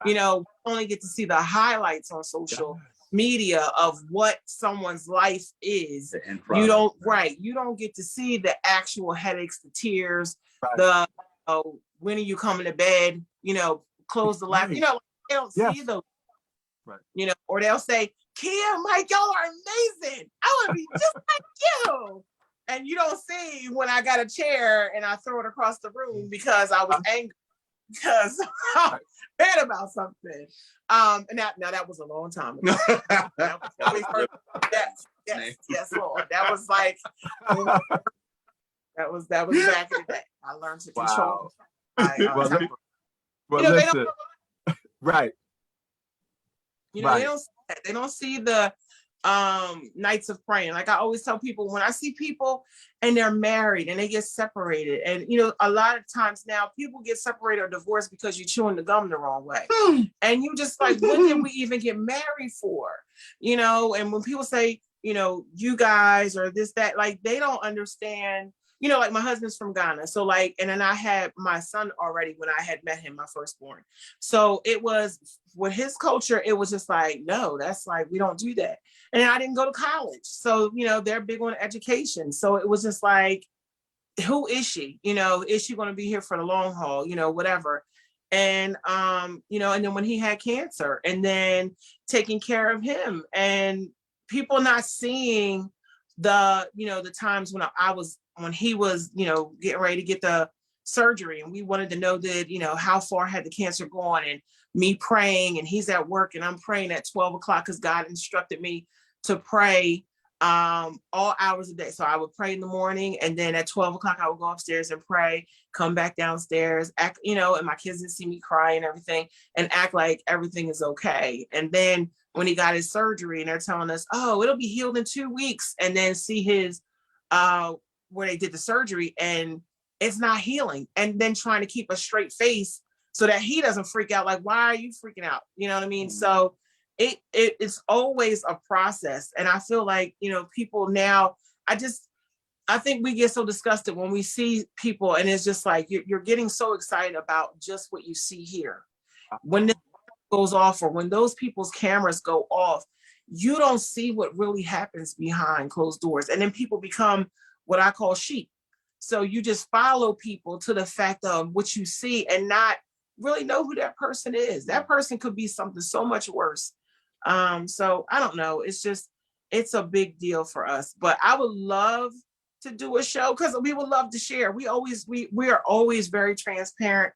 We only get to see the highlights on social media of what someone's life is. You don't get to see the actual headaches, the tears, the when are you coming to bed, close the light, they don't see those, or they'll say, Khia, Mike, y'all are amazing. I want to be just like you. And you don't see when I got a chair and I throw it across the room because I was angry. because I'm mad about something. And that was a long time ago. Yes, Lord. That was like that was back in the day. I learned to control. Well, listen, right. They don't see that. They don't see the nights of praying. Like I always tell people, when I see people and they're married and they get separated, and a lot of times now people get separated or divorced because you're chewing the gum the wrong way. And you just like, what did we even get married for? And when people say, you guys or this, that, like they don't understand. Like my husband's from Ghana. So like, and then I had my son already when I had met him, my firstborn. So it was with his culture, it was just like, no, that's like, we don't do that. And I didn't go to college. So, they're big on education. So it was just like, who is she? Is she going to be here for the long haul? Whatever. And, and then when he had cancer and then taking care of him and people not seeing the times when he was, getting ready to get the surgery and we wanted to know that, how far had the cancer gone, and me praying and he's at work and I'm praying at 12 o'clock because God instructed me to pray all hours a day. So I would pray in the morning and then at 12 o'clock I would go upstairs and pray, come back downstairs, act, and my kids didn't see me cry and everything and act like everything is okay. And then when he got his surgery and they're telling us, oh, it'll be healed in 2 weeks, and then see his where they did the surgery and it's not healing, and then trying to keep a straight face so that he doesn't freak out. Like, why are you freaking out? You know what I mean? So it's always a process. And I feel like, people now, I think we get so disgusted when we see people and it's just like, you're getting so excited about just what you see here. When this goes off or when those people's cameras go off, you don't see what really happens behind closed doors. And then people become what I call sheep. So you just follow people to the fact of what you see and not really know who that person is. That person could be something so much worse. So I don't know. It's a big deal for us, but I would love to do a show because we would love to share. We are always very transparent,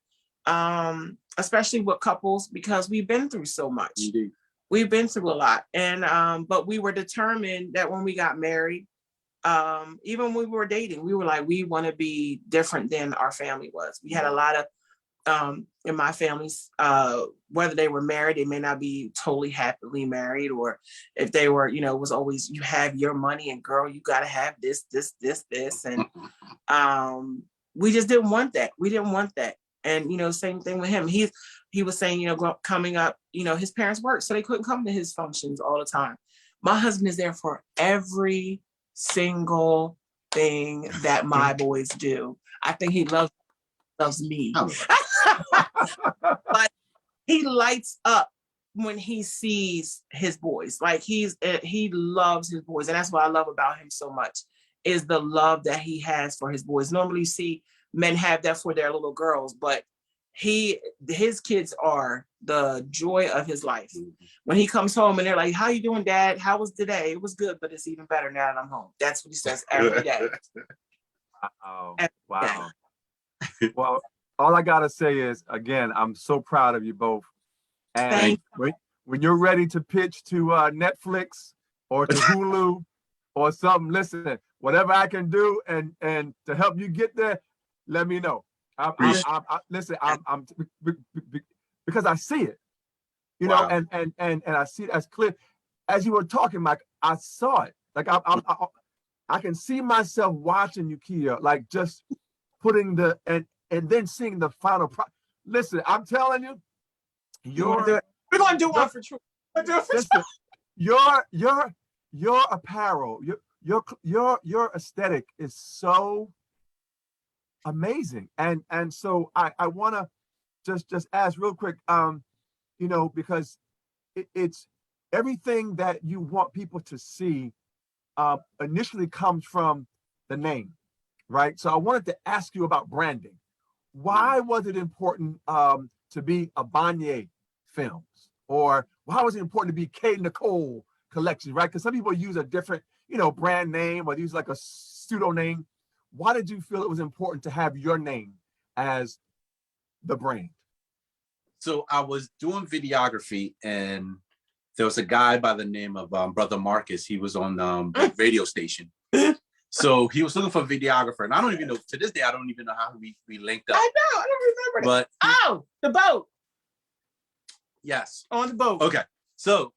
especially with couples, because we've been through so much. Indeed. We've been through a lot. And, but we were determined that when we got married, even when we were dating, we were like, we want to be different than our family was. We had a lot of, in my families, whether they were married, they may not be totally happily married, or if they were, it was always, you have your money and girl, you got to have this. And we just didn't want that. We didn't want that. And, same thing with him. He was saying, coming up, his parents worked, so they couldn't come to his functions all the time. My husband is there for every single thing that my boys do. I think he loves me. But he lights up when he sees his boys. Like he loves his boys. And that's what I love about him so much, is the love that he has for his boys. Normally you see men have that for their little girls, but his kids are the joy of his life. When he comes home and they're like, how you doing, Dad? How was today? It was good, but it's even better now that I'm home. That's what he says every day. Wow. Well, all I gotta say is, again, I'm so proud of you both. And when you're ready to pitch to Netflix or to Hulu or something, listen, whatever I can do and to help you get there, let me know. Listen, I'm because I see it, Wow. and I see it as clear as you were talking, Mike. I saw it. Like I can see myself watching you, Khia, like just putting and then seeing the final product. Listen, I'm telling you, we're gonna do one for true. Listen, your apparel, your aesthetic is so amazing. And so I want to just ask real quick, because it's everything that you want people to see initially comes from the name, right? So I wanted to ask you about branding. Why was it important to be Abanyie Films? Or why was it important to be K.NICOLE Collections, right? Because some people use a different, brand name, or use like a pseudo name. Why did you feel it was important to have your name as the brand? So I was doing videography, and there was a guy by the name of Brother Marcus. He was on the radio station. So he was looking for a videographer. And I don't even know, to this day, I don't even know how we linked up. I know, I don't remember that. But oh, the boat. Yes. On the boat. Okay. So,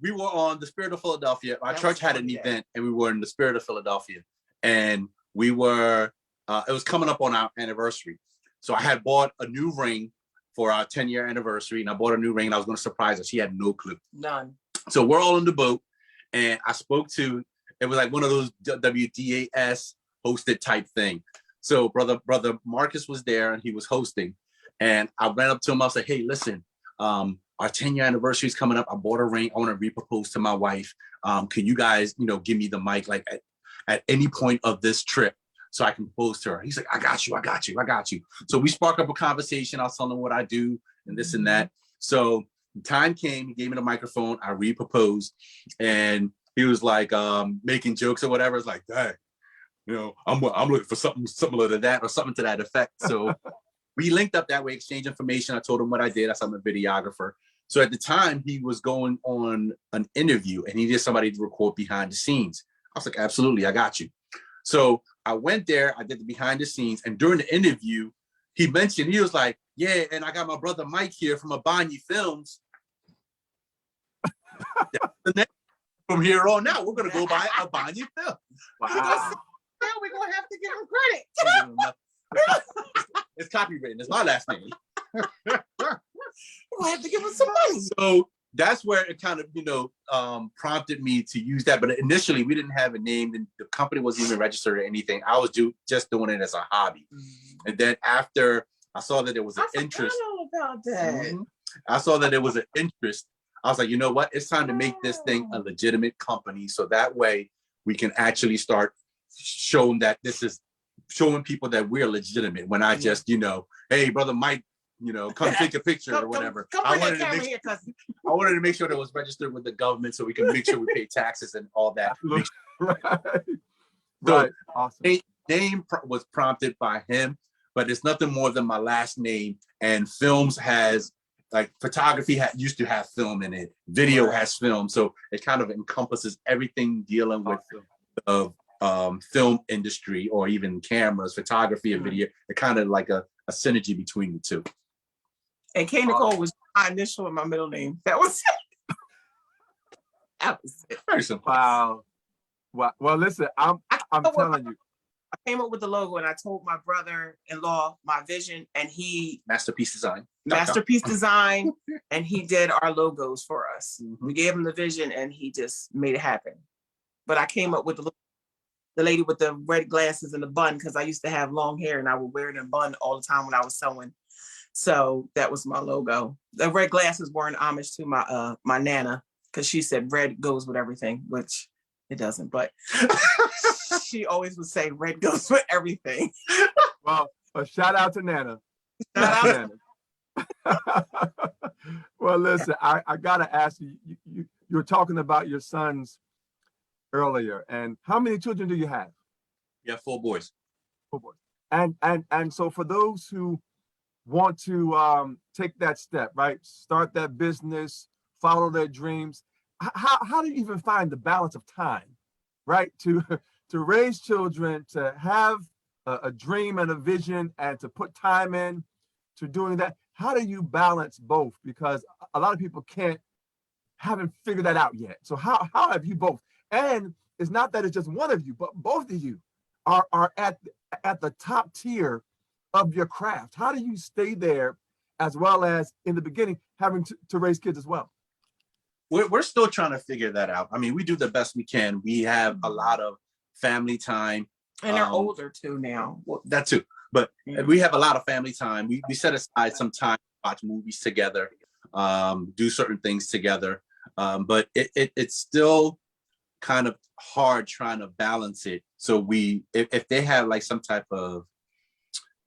we were on the Spirit of Philadelphia. Our church had an event, and we were in the Spirit of Philadelphia. And we were, it was coming up on our anniversary. So I had bought a new ring for our 10-year anniversary, and I bought a new ring, and I was going to surprise her. She had no clue. None. So we're all on the boat, and I spoke to, it was like one of those WDAS hosted type thing. So brother Marcus was there, and he was hosting, and I ran up to him. I was like, hey, listen, our 10-year anniversary is coming up. I bought a ring. I want to repropose to my wife. Can you guys, give me the mic like at any point of this trip, so I can propose to her? He's like, I got you. So we sparked up a conversation. I was telling him what I do and this and that. So the time came, he gave me the microphone, I re-proposed, and he was like making jokes or whatever. It's like, dang, I'm looking for something similar to that or something to that effect. So we linked up that way, exchanged information. I told him what I did. I said I'm a videographer. So at the time, he was going on an interview, and he needed somebody to record behind the scenes. I was like, absolutely, I got you. So I went there, I did the behind the scenes, and during the interview, he was like, yeah, and I got my brother Mike here from Abanyie Films. From here on out, we're going to go by Abanyie Films. Wow. We're going to have to give him credit. It's copywritten. It's my last name. We're going to have to give him some money. So that's where it kind of, prompted me to use that. But initially, we didn't have a name, and the company wasn't even registered or anything. I was just doing it as a hobby. And then after I saw that there was an interest. All about that. I saw that there was an interest. I was like, you know what? It's time to make this thing a legitimate company. So that way we can actually start showing people that we're legitimate. When I just, hey, brother Mike, come take a picture or whatever. I wanted to make sure that it was registered with the government, so we can make sure we pay taxes and all that. Right. Awesome. Name was prompted by him, but it's nothing more than my last name. And films has, like, photography used to have film in it. Video has film, so it kind of encompasses everything dealing with the film industry, or even cameras, photography, and video. It's kind of like a synergy between the two. And K.NICOLE was my initial and my middle name. That was it. That was it. Very simple. Wow. Well, listen, I'm telling you. I came up with the logo, and I told my brother-in-law my vision, and he Masterpiece Design, and he did our logos for us. We gave him the vision, and he just made it happen. But I came up with the lady with the red glasses and the bun, because I used to have long hair, and I would wear it in a bun all the time when I was sewing. So that was my logo. The red glasses were an homage to my Nana, because she said red goes with everything, which it doesn't, but she always would say red goes with everything. Well, a shout out to Nana. Shout out to Nana. Well, listen, I gotta ask you, you were talking about your sons earlier, and how many children do you have? Yeah, 4 boys. 4 boys. And so for those who want to take that step, right? Start that business, follow their dreams. How do you even find the balance of time, right? To raise children, to have a dream and a vision, and to put time in to doing that. How do you balance both? Because a lot of people haven't figured that out yet. So how have you both? And it's not that it's just one of you, but both of you are at the top tier of your craft. How do you stay there, as well as in the beginning having to raise kids as well? We're still trying to figure that out. I mean, we do the best we can. We have a lot of family time. And they're older too now. Well, that too. But we have a lot of family time. We set aside some time to watch movies together, do certain things together. But it's still kind of hard trying to balance it. So if they have like some type of,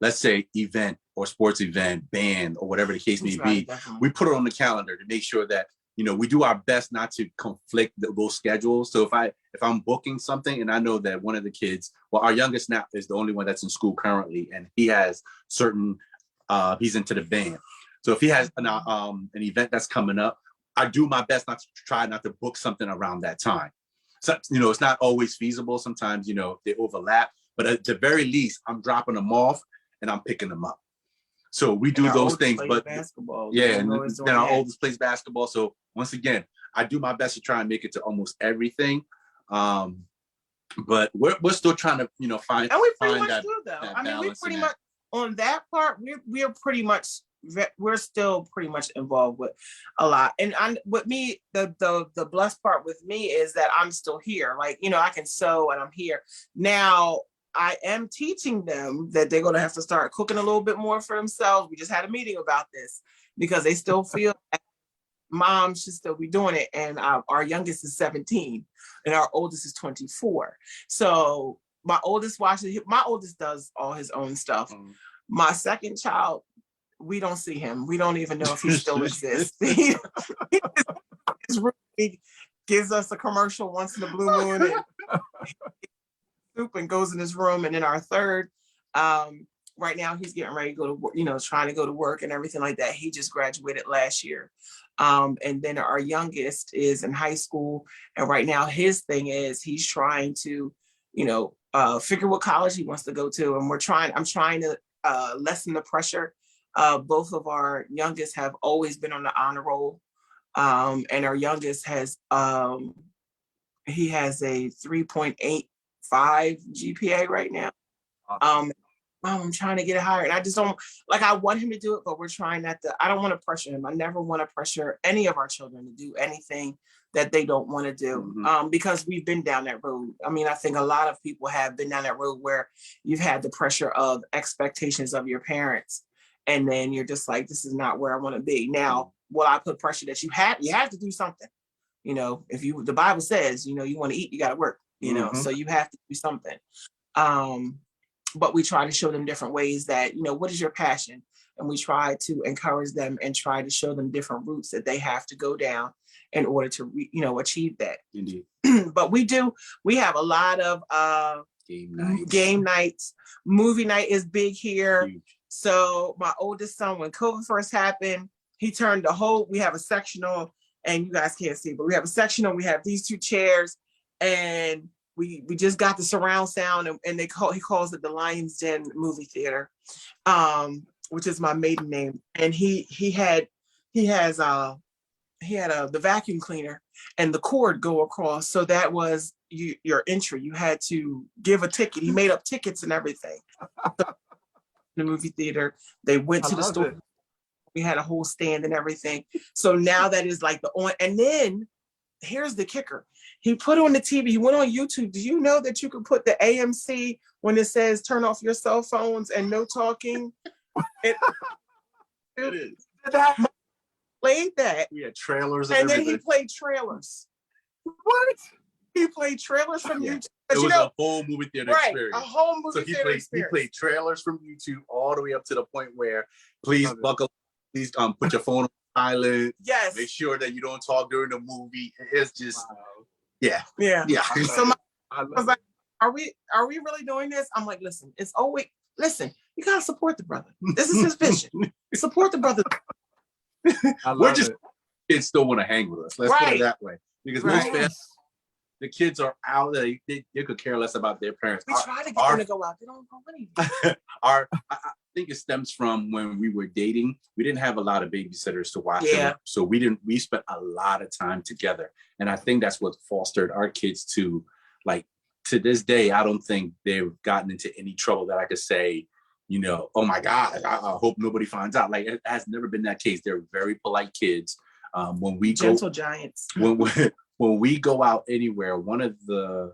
let's say, event or sports event, band, or whatever the case may be, we put it on the calendar to make sure that, we do our best not to conflict those schedules. So if I'm booking something and I know that one of the kids, well, our youngest now is the only one that's in school currently, and he has certain he's into the band. So if he has an event that's coming up, I do my best not to try not to book something around that time. So, it's not always feasible. Sometimes, they overlap, but at the very least, I'm dropping them off and I'm picking them up. So we do those things, but basketball. Yeah, and then our oldest plays basketball. So once again, I do my best to try and make it to almost everything. But we're still trying to, find. And we pretty find much that, do though. that I mean, we pretty that. much on that part. We're pretty much we're still pretty much involved with a lot. And with me, the blessed part with me is that I'm still here. Like, I can sew and I'm here now. I am teaching them that they're going to have to start cooking a little bit more for themselves. We just had a meeting about this because they still feel like mom should still be doing it. And our youngest is 17 and our oldest is 24. So my oldest does all his own stuff. My second child, we don't see him. We don't even know if he still exists. He gives us a commercial once in a blue moon and goes in his room. And then our third, right now he's getting ready to go to work, trying to go to work and everything like that. He just graduated last year. And then our youngest is in high school. And right now his thing is he's trying to, figure what college he wants to go to. And I'm trying to lessen the pressure. Both of our youngest have always been on the honor roll. And our youngest he has a 3.85 GPA right now. I'm trying to get it higher. And I just don't, I want him to do it, but we're trying not to. I don't want to pressure him. I never want to pressure any of our children to do anything that they don't want to do, because we've been down that road. I mean, I think a lot of people have been down that road where you've had the pressure of expectations of your parents. And then you're just like, this is not where I want to be. Now, will I put pressure that you have to do something? If the Bible says, you want to eat, you got to work, so you have to do something. But we try to show them different ways that, what is your passion? And we try to encourage them and try to show them different routes that they have to go down in order to, achieve that. Indeed. But we have a lot of game nights. Movie night is big here. Huge. So my oldest son, when COVID first happened, he turned we have a sectional, and you guys can't see, but we have a sectional, we have these two chairs, and we just got the surround sound, and he calls it the Lyons Den movie theater, which is my maiden name. And he had the vacuum cleaner and the cord go across. So that was your entry. You had to give a ticket. He made up tickets and everything. The movie theater, they went to the store. We had a whole stand and everything. So now that is like and then here's the kicker. He put on the TV, he went on YouTube. Do you know that you can put the AMC when it says turn off your cell phones and no talking? It is. Played that. We had trailers and then he played trailers. What? He played trailers from YouTube. It was a whole movie theater experience. A whole movie theater experience. He played trailers from YouTube all the way up to the point where please buckle, please put your phone on silent. Yes. Make sure that you don't talk during the movie. It's just yeah. So I was like, are we really doing this? I'm like, listen, you gotta support the brother. This is his vision. Support the brother. Kids still want to hang with us. Let's put it that way. Because most families, the kids are out there. They could care less about their parents. We try to get them to go out. They don't go anywhere. I think it stems from when we were dating. We didn't have a lot of babysitters to watch them. So we spent a lot of time together. And I think that's what fostered our kids to this day, I don't think they've gotten into any trouble that I could say, oh my God, I hope nobody finds out. It has never been that case. They're very polite kids. When we gentle giants. When we go out anywhere, one of the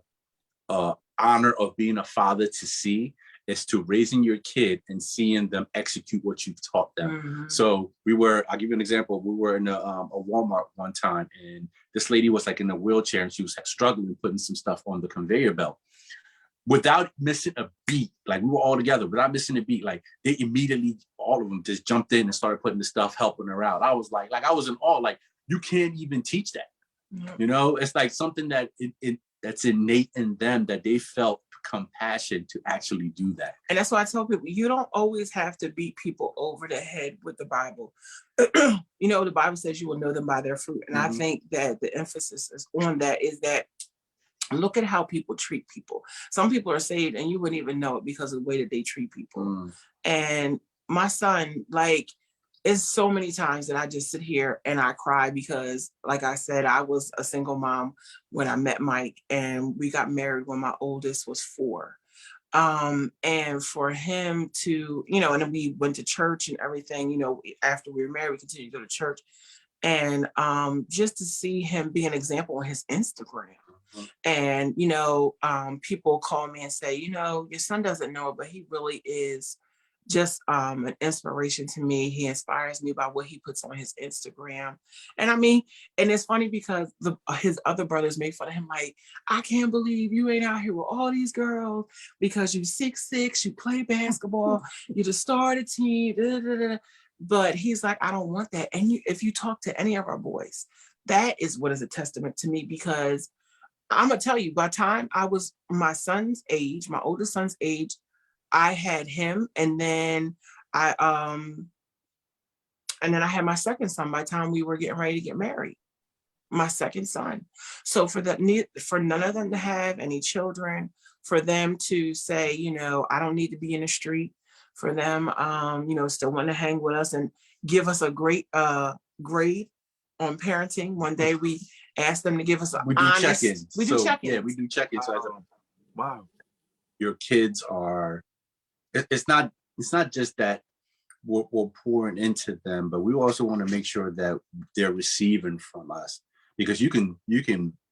honor of being a father to see is to raising your kid and seeing them execute what you've taught them. So I'll give you an example. We were in a Walmart one time, and this lady was in a wheelchair, and she was struggling putting some stuff on the conveyor belt. Without missing a beat, we were all together, without missing a beat, they immediately, all of them just jumped in and started putting the stuff, helping her out. I was I was in awe, you can't even teach that. It's something that that's innate in them, that they felt compassion to actually do that. And that's why I tell people, you don't always have to beat people over the head with the Bible. You know, the Bible says you will know them by their fruit. And I think that the emphasis is on that, is that look at how people treat people. Some people are saved and you wouldn't even know it because of the way that they treat people. And my son, like, it's so many times that I just sit here and I cry because, like I said, I was a single mom when I met Mike, and we got married when my oldest was 4. And for him to, you know, and then we went to church and everything, you know, after we were married, we continued to go to church. And just to see him be an example on his Instagram. And, you know, people call me and say, you know, your son doesn't know it, but he really is just an inspiration to me. He inspires me by what he puts on his Instagram. And I mean, and it's funny because his other brothers make fun of him, like, I can't believe you ain't out here with all these girls because you 6'6", you play basketball, you just started a team, da, da, da. But he's like, I don't want that. And if you talk to any of our boys, that is what is a testament to me, because I'm gonna tell you, by the time I was my son's age, my oldest son's age, I had him, and then I had my second son by the time we were getting ready to get married. My second son. So for none of them to have any children, for them to say, you know, I don't need to be in the street, for them, you know, still want to hang with us and give us a great grade on parenting. One day we asked them to give us we do check-ins. We do check-ins. Yeah, we do check-ins. So Wow. Your kids are. It's not just that we're pouring into them, but we also want to make sure that they're receiving from us, because you can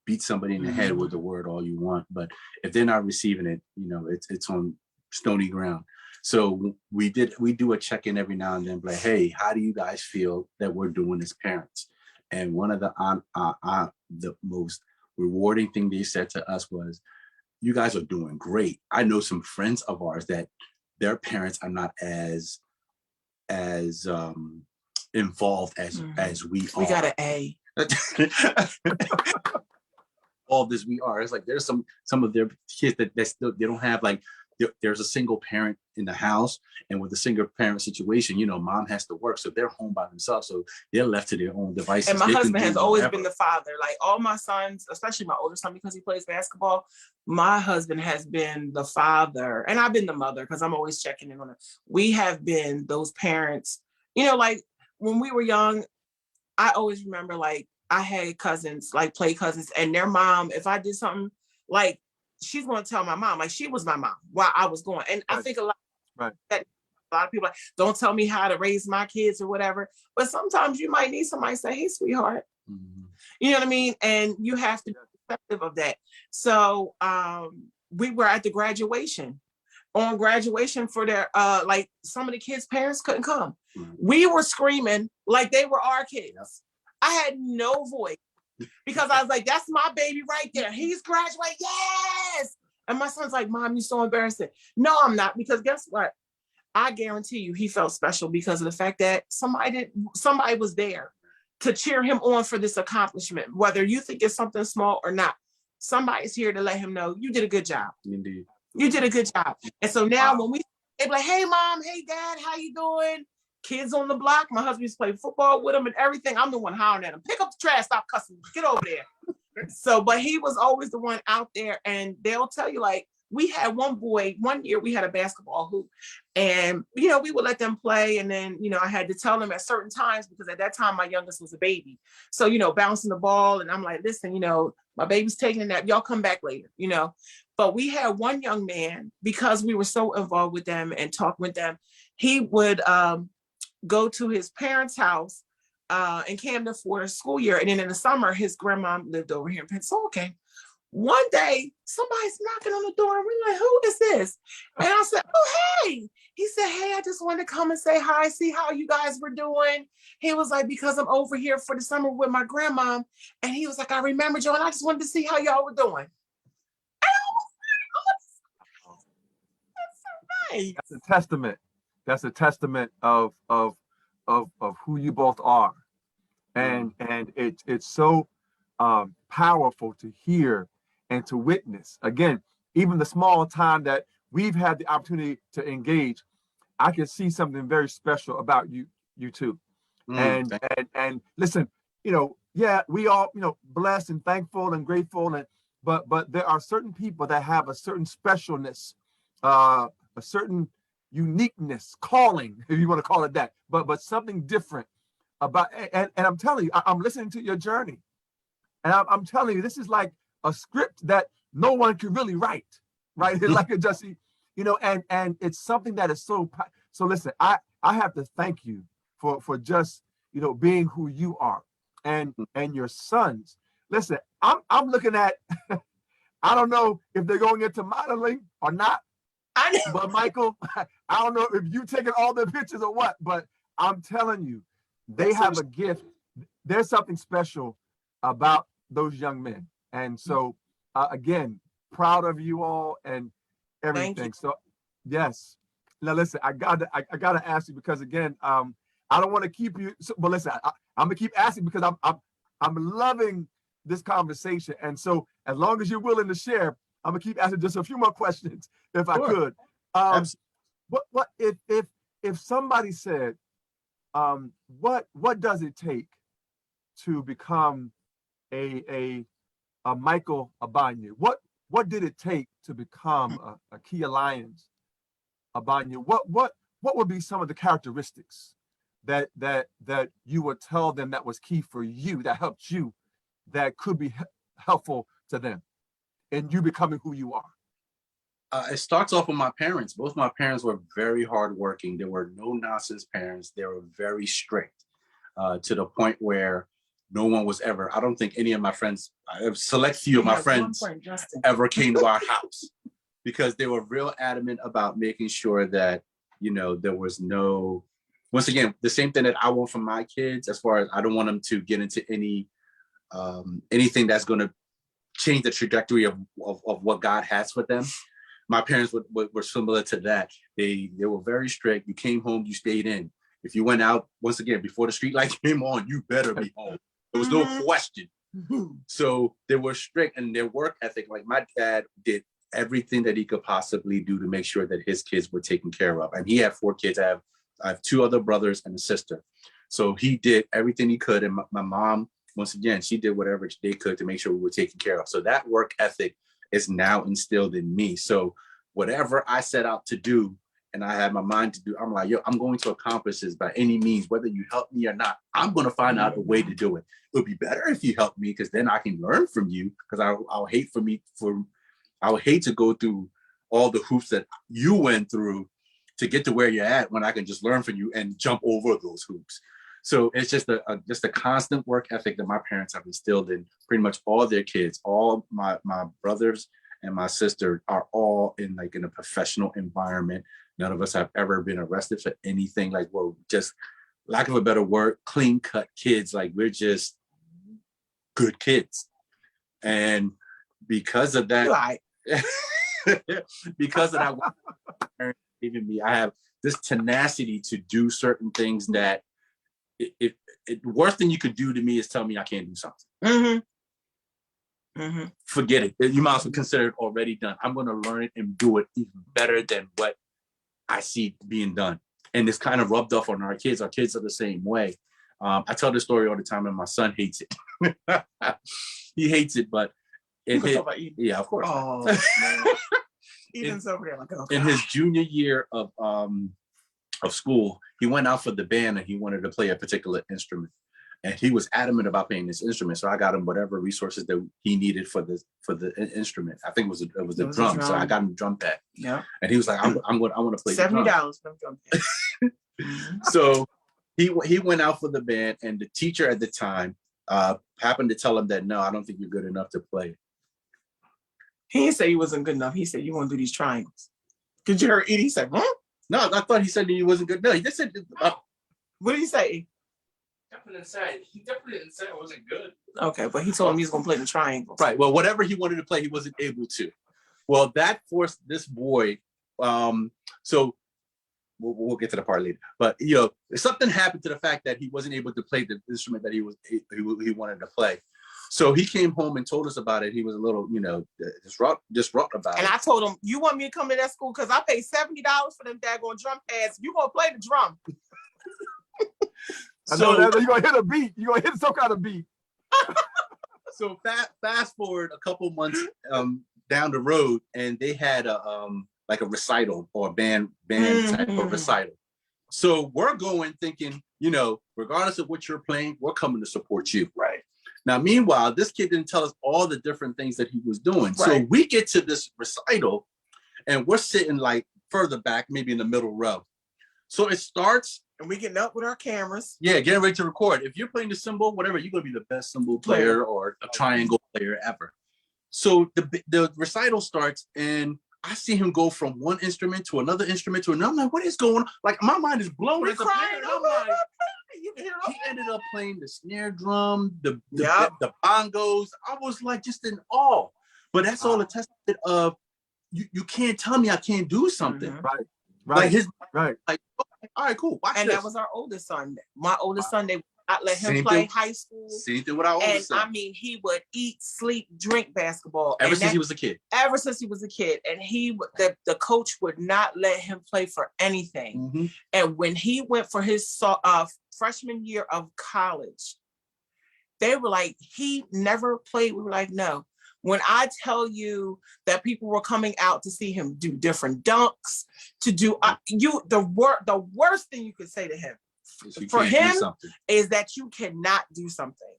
beat somebody in the head with the word all you want, but if they're not receiving it, you know, it's on stony ground. So we do a check-in every now and then, like, hey, how do you guys feel that we're doing as parents? And one of the most rewarding thing they said to us was, you guys are doing great. I know some friends of ours that their parents are not as involved as we are. We got an A. All this we are. It's like there's some of their kids that still, they don't have, like, there's a single parent in the house, and with a single parent situation, you know, mom has to work, so they're home by themselves, so they're left to their own devices. And my husband has always been the father. Like, all my sons, especially my older son, because he plays basketball, my husband has been the father, and I've been the mother because I'm always checking in on him. We have been those parents, you know, like when we were young, I always remember, like, I had cousins, like play cousins, and their mom, if I did something, like, she's going to tell my mom, like, she was my mom while I was going. And I think a lot of people like, don't tell me how to raise my kids or whatever. But sometimes you might need somebody to say, hey, sweetheart. You know what I mean? And you have to be receptive of that. So we were at the graduation. On graduation for their, like, some of the kids' parents couldn't come. We were screaming like they were our kids. I had no voice, because I was like, that's my baby right there. He's graduating. Yes. And my son's like, Mom, you're so embarrassing. No, I'm not, because guess what? I guarantee you he felt special because of the fact that somebody was there to cheer him on for this accomplishment. Whether you think it's something small or not, somebody's here to let him know you did a good job. Indeed. You did a good job. And so now when they be like, hey, Mom, hey, Dad, how you doing? Kids on the block. My husband used to play football with them and everything. I'm the one hollering at him. Pick up the trash, stop cussing, get over there. So, but he was always the one out there, and they'll tell you, like, we had one boy, one year we had a basketball hoop, and, you know, we would let them play. And then, you know, I had to tell them at certain times, because at that time my youngest was a baby. So, you know, bouncing the ball. And I'm like, listen, you know, my baby's taking a nap. Y'all come back later, you know. But we had one young man, because we were so involved with them and talk with them, he would go to his parents' house in Camden for the school year. And then in the summer, his grandma lived over here in Pennsylvania. Okay. One day, somebody's knocking on the door, and we're like, who is this? And I said, oh, hey. He said, hey, I just wanted to come and say hi, see how you guys were doing. He was like, because I'm over here for the summer with my grandma. And he was like, I remembered you, and I just wanted to see how y'all were doing. And I was like, oh, that's so nice. That's a testament. That's a testament of who you both are. And it's so powerful to hear and to witness. Again, even the small time that we've had the opportunity to engage, I can see something very special about you two. And listen, yeah, we all, blessed and thankful and grateful, but there are certain people that have a certain specialness, a certain uniqueness, calling, if you want to call it that, but something different about, and I'm telling you, I'm listening to your journey, and I'm telling you, this is like a script that no one can really write, right? Like it just, and it's something that is so listen, I have to thank you for just, being who you are, and your sons. Listen, I'm looking at, I don't know if they're going into modeling or not, but Michael, I don't know if you taking all the pictures or what, but I'm telling you, they have a gift. There's something special about those young men. And so, again, proud of you all and everything. So, yes. Now, listen, I gotta ask you, because again, I don't want to keep you. But listen, I'm gonna keep asking, because I'm loving this conversation. And so, as long as you're willing to share, I'm gonna keep asking just a few more questions, if I could. What if somebody said, what does it take to become a Michael Abanyie? What did it take to become a Khia Lyons Abanyie? What would be some of the characteristics that you would tell them that was key for you, that helped you, that could be helpful to them in you becoming who you are? It starts off with my parents. Both my parents were very hardworking. They were no nonsense parents. They were very strict, to the point where no one was ever, I don't think any of my friends, a select few of my friends ever came to our house, because they were real adamant about making sure that, there was no, once again, the same thing that I want from my kids, as far as I don't want them to get into anything that's going to change the trajectory of what God has for them. My parents were similar to that. They were very strict. You came home, you stayed in. If you went out, once again, before the street lights came on, you better be home. There was no question. So they were strict, and their work ethic, like my dad did everything that he could possibly do to make sure that his kids were taken care of. And he had 4 kids. I have 2 other brothers and a sister. So he did everything he could. And my mom, once again, she did whatever they could to make sure we were taken care of. So that work ethic is now instilled in me. So whatever I set out to do, and I had my mind to do, I'm like, I'm going to accomplish this by any means, whether you help me or not. I'm going to find out a way to do it. It would be better if you help me, because then I can learn from you, because I would hate to go through all the hoops that you went through to get to where you're at, when I can just learn from you and jump over those hoops. So it's just a constant work ethic that my parents have instilled in pretty much all their kids. All my brothers and my sister are all in a professional environment. None of us have ever been arrested for anything. Like, we're just, lack of a better word, clean cut kids. Like, we're just good kids. And because of that, because of that, parents giving me, I have this tenacity to do certain things that it worst thing you could do to me is tell me I can't do something. Forget it. You might as well consider it already done. I'm going to learn it and do it even better than what I see being done. And it's kind of rubbed off on our kids. Our kids are the same way. I tell this story all the time, and my son hates it. He hates it, but yeah, of course. Oh, in his junior year of school, he went out for the band, and he wanted to play a particular instrument, and he was adamant about playing this instrument. So I got him whatever resources that he needed for the instrument. I think it was the drum. So I got him a drum pad. Yeah. And he was like, I want to play $70 for the drum pad. So he went out for the band, and the teacher at the time happened to tell him that, no, I don't think you're good enough to play. He didn't say he wasn't good enough. He said, you want to do these triangles. Because you heard Edie say, huh? No, I thought he said that he wasn't good. No, he just said, what did he say? He definitely didn't say it wasn't good. Okay, but he told him he was going to play the triangles. Right. Well, whatever he wanted to play, he wasn't able to. Well, that forced this boy. So we'll get to the part later. But something happened to the fact that he wasn't able to play the instrument that he wanted to play. So he came home and told us about it. He was a little, disrupt about And it. I told him, you want me to come to that school? Because I paid $70 for them daggone drum pads. You gonna play the drum. I know that you're gonna hit a beat. You're gonna hit some kind of beat. So fast forward a couple months down the road, and they had a recital or a band type of recital. So we're going thinking, regardless of what you're playing, we're coming to support you. Right. Now, meanwhile, this kid didn't tell us all the different things that he was doing. Right. So we get to this recital, and we're sitting like further back, maybe in the middle row. So it starts. And we getting up with our cameras. Yeah, getting ready to record. If you're playing the cymbal, whatever, you're going to be the best cymbal player or a triangle player ever. So the recital starts, and I see him go from one instrument to another instrument to another. I'm like, what is going on? Like, my mind is blown. We're crying. I'm like, he ended up playing the snare drum, the bongos. I was like just in awe. But that's all a testament of you can't tell me I can't do something. Mm-hmm. Right. Like like, all right, cool. Watch and this. That was our oldest son. My oldest son, they would not let him play high school. Same thing with our oldest son. I mean, he would eat, sleep, drink basketball. Ever since he was a kid. Ever since he was a kid. And the coach would not let him play for anything. Mm-hmm. And when he went for his freshman year of college, they were like, he never played. We were like, no. When I tell you that people were coming out to see him do different dunks, to do the worst thing you could say to him for him is that you cannot do something.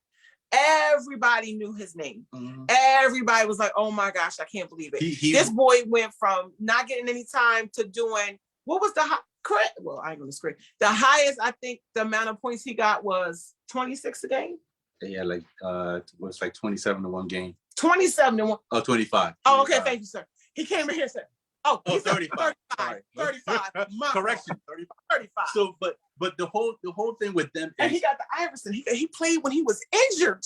Everybody knew his name. Mm-hmm. Everybody was like, "Oh my gosh, I can't believe it." This boy went from not getting any time to doing what was well, I ain't gonna scream. The highest, I think, the amount of points he got was 26 a game. Yeah, like was like 27 to one game. 27 to 1. Oh, 25. Oh, okay, thank you, sir. He came in here and said, oh 35. 35. Correction, 35. So, but the whole thing with them is, and he got the Iverson. He played when he was injured.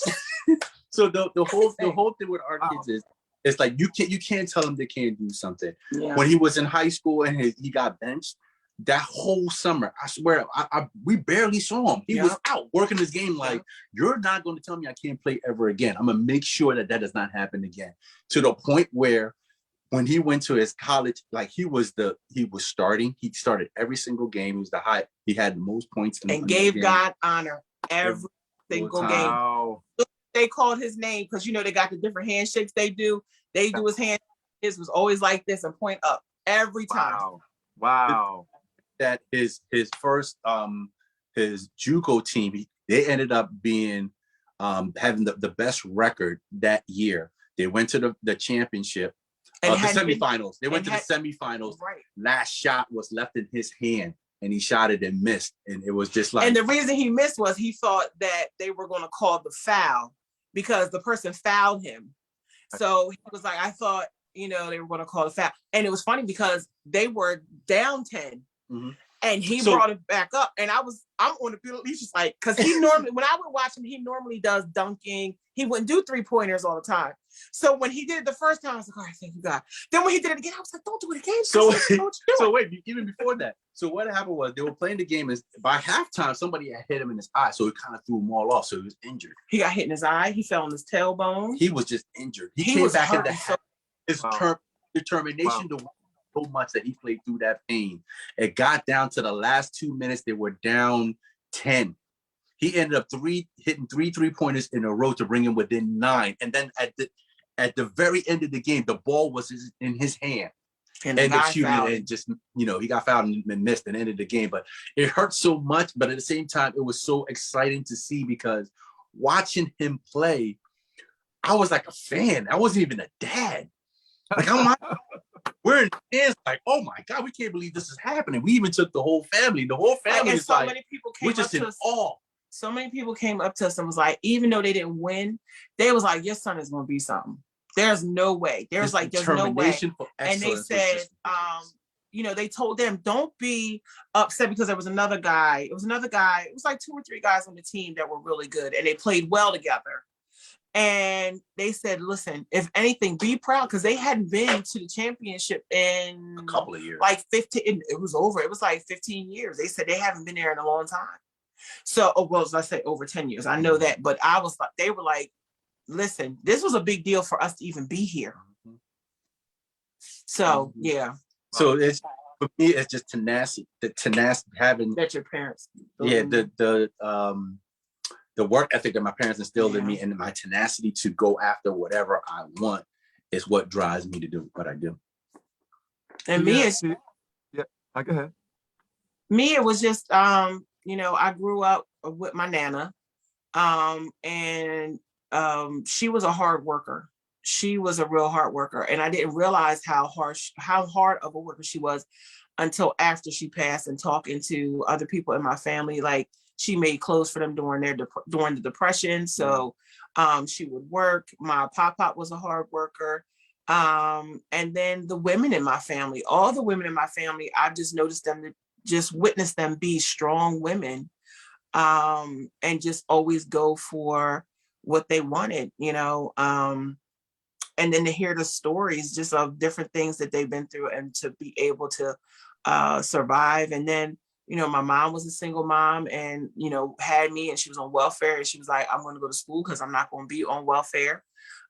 So the whole thing with our kids is, it's like you can't tell them they can't do something. Yeah. When he was in high school and he got benched, that whole summer, I swear, we barely saw him. He was out working his game. Like, you're not going to tell me I can't play ever again. I'm going to make sure that does not happen again. To the point where when he went to his college, like he was starting. He started every single game. He was he had the most points. And gave God honor every single game. They called his name because, they got the different handshakes they do. They do his hand. His was always like this and point up every time. Wow. That his first his JUCO team, they ended up being having the best record that year. They went to the championship, the semifinals. They went to the semifinals. Right. Last shot was left in his hand, and he shot it and missed. And it was just like. And the reason he missed was he thought that they were going to call the foul because the person fouled him. So he was like, I thought, they were going to call the foul. And it was funny because they were down 10. Mm-hmm. And he brought it back up, and I'm on the field. He's just like, because he normally, when I would watch him, he normally does dunking. He wouldn't do 3-pointers all the time. So when he did it the first time, I was like, all right, thank you, God. Then when he did it again, I was like, don't do it again. So wait, even before that, so what happened was they were playing the game. Is by halftime, somebody had hit him in his eye, so it kind of threw him all off. So he was injured. He got hit in his eye. He fell on his tailbone. He was just injured. He came back in his determination to. So much that he played through that pain. It got down to the last 2 minutes. They were down 10. He ended up hitting three 3-pointers in a row to bring him within 9. And then at the very end of the game, the ball was in his hand. And the shooting and just, he got fouled and missed and ended the game. But it hurt so much. But at the same time, it was so exciting to see because watching him play, I was like a fan. I wasn't even a dad. Like, we're in the stands like, oh my God, we can't believe this is happening. We even took the whole family. The whole family is like, many people came we're just in awe. So many people came up to us and was like, even though they didn't win, they was like, your son is going to be something. There's no way. There's no way. And they said, they told them, don't be upset because there was another guy. It was like 2 or 3 guys on the team that were really good and they played well together. And they said, listen, if anything, be proud because they hadn't been to the championship in a couple of years. Like 15, it was over. It was like 15 years. They said they haven't been there in a long time. So, let's say over 10 years. I know that, but I was like, they were like, listen, this was a big deal for us to even be here. So yeah. So it's, for me, it's just tenacity, having That your parents. Yeah, the work ethic that my parents instilled in me, and my tenacity to go after whatever I want is what drives me to do what I do. And me, it's go ahead. Me, it was just you know, I grew up with my nana, and she was a hard worker. She was a real hard worker, and I didn't realize how hard of a worker she was until after she passed, and talking to other people in my family. Like, she made clothes for them during the Depression. So she would work. My pop was a hard worker. And then the women in my family, all the women in my family, I just noticed them, just witnessed them be strong women, and just always go for what they wanted, you know. And then to hear the stories just of different things that they've been through, and to be able to survive. And then, you know, my mom was a single mom, and, you know, had me, and she was on welfare, and she was like, I'm going to go to school because I'm not going to be on welfare.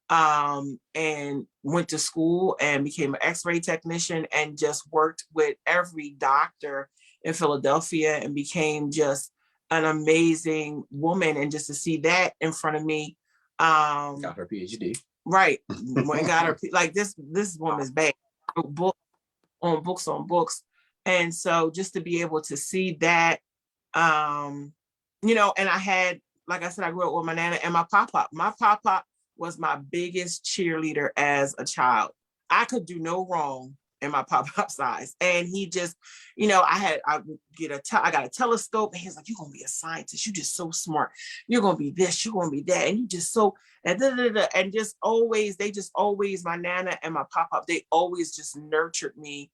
And went to school and became an x-ray technician, and just worked with every doctor in Philadelphia, and became just an amazing woman. And just to see that in front of me, got her PhD. Right. When got her, like, this woman is bad. Book on books. And so just to be able to see that, you know, and I had, like I said, I grew up with my nana and my pop. My pop was my biggest cheerleader as a child. I could do no wrong in my pop-pop's eyes. And he just, you know, I got a telescope, and he's like, you're going to be a scientist. You're just so smart. You're going to be this, you're going to be that. And you just so, and just always, my nana and my pop-pop, they always just nurtured me,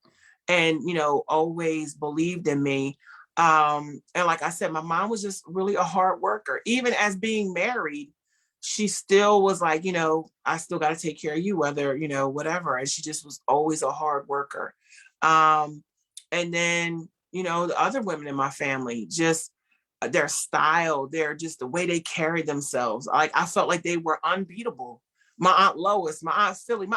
and, you know, always believed in me. And like I said, my mom was just really a hard worker. Even as being married, she still was like, you know, I still got to take care of you, whether, you know, whatever. And she just was always a hard worker. And then, you know, the other women in my family, just their style, just the way they carried themselves. Like, I felt like they were unbeatable. My Aunt Lois, my Aunt Philly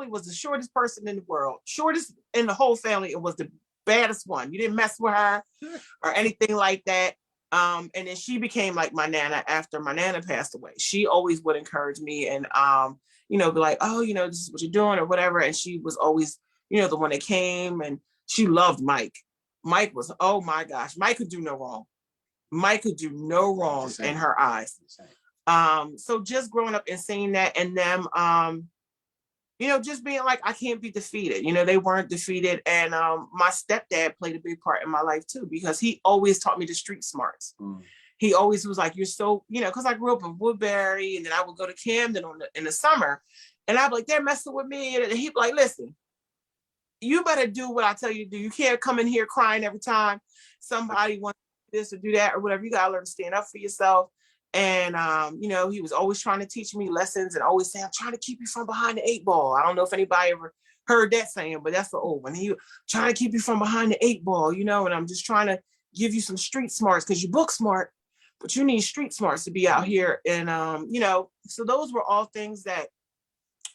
was the shortest person in the world, shortest in the whole family. It was the baddest one. You didn't mess with her or anything like that. And then she became like my nana after my nana passed away. She always would encourage me, and, you know, be like, oh, you know, this is what you're doing or whatever. And she was always, you know, the one that came, and she loved Mike. Mike was, oh my gosh, Mike could do no wrong. Mike could do no wrong in her eyes. So just growing up and seeing that, and them, you know, just being like, I can't be defeated. You know, they weren't defeated. And my stepdad played a big part in my life too, because he always taught me the street smarts. He always was like, you're so, you know, because I grew up in Woodbury, and then I would go to Camden in the summer, and I'd be like, they're messing with me. And he'd be like, listen, you better do what I tell you to do. You can't come in here crying every time somebody wants this or do that or whatever. You got to learn to stand up for yourself. And, you know, he was always trying to teach me lessons, and always saying, I'm trying to keep you from behind the 8 ball. I don't know if anybody ever heard that saying, but that's the old one. He trying to keep you from behind the 8 ball, you know, and I'm just trying to give you some street smarts, because you book smart, but you need street smarts to be out here. And, you know, so those were all things that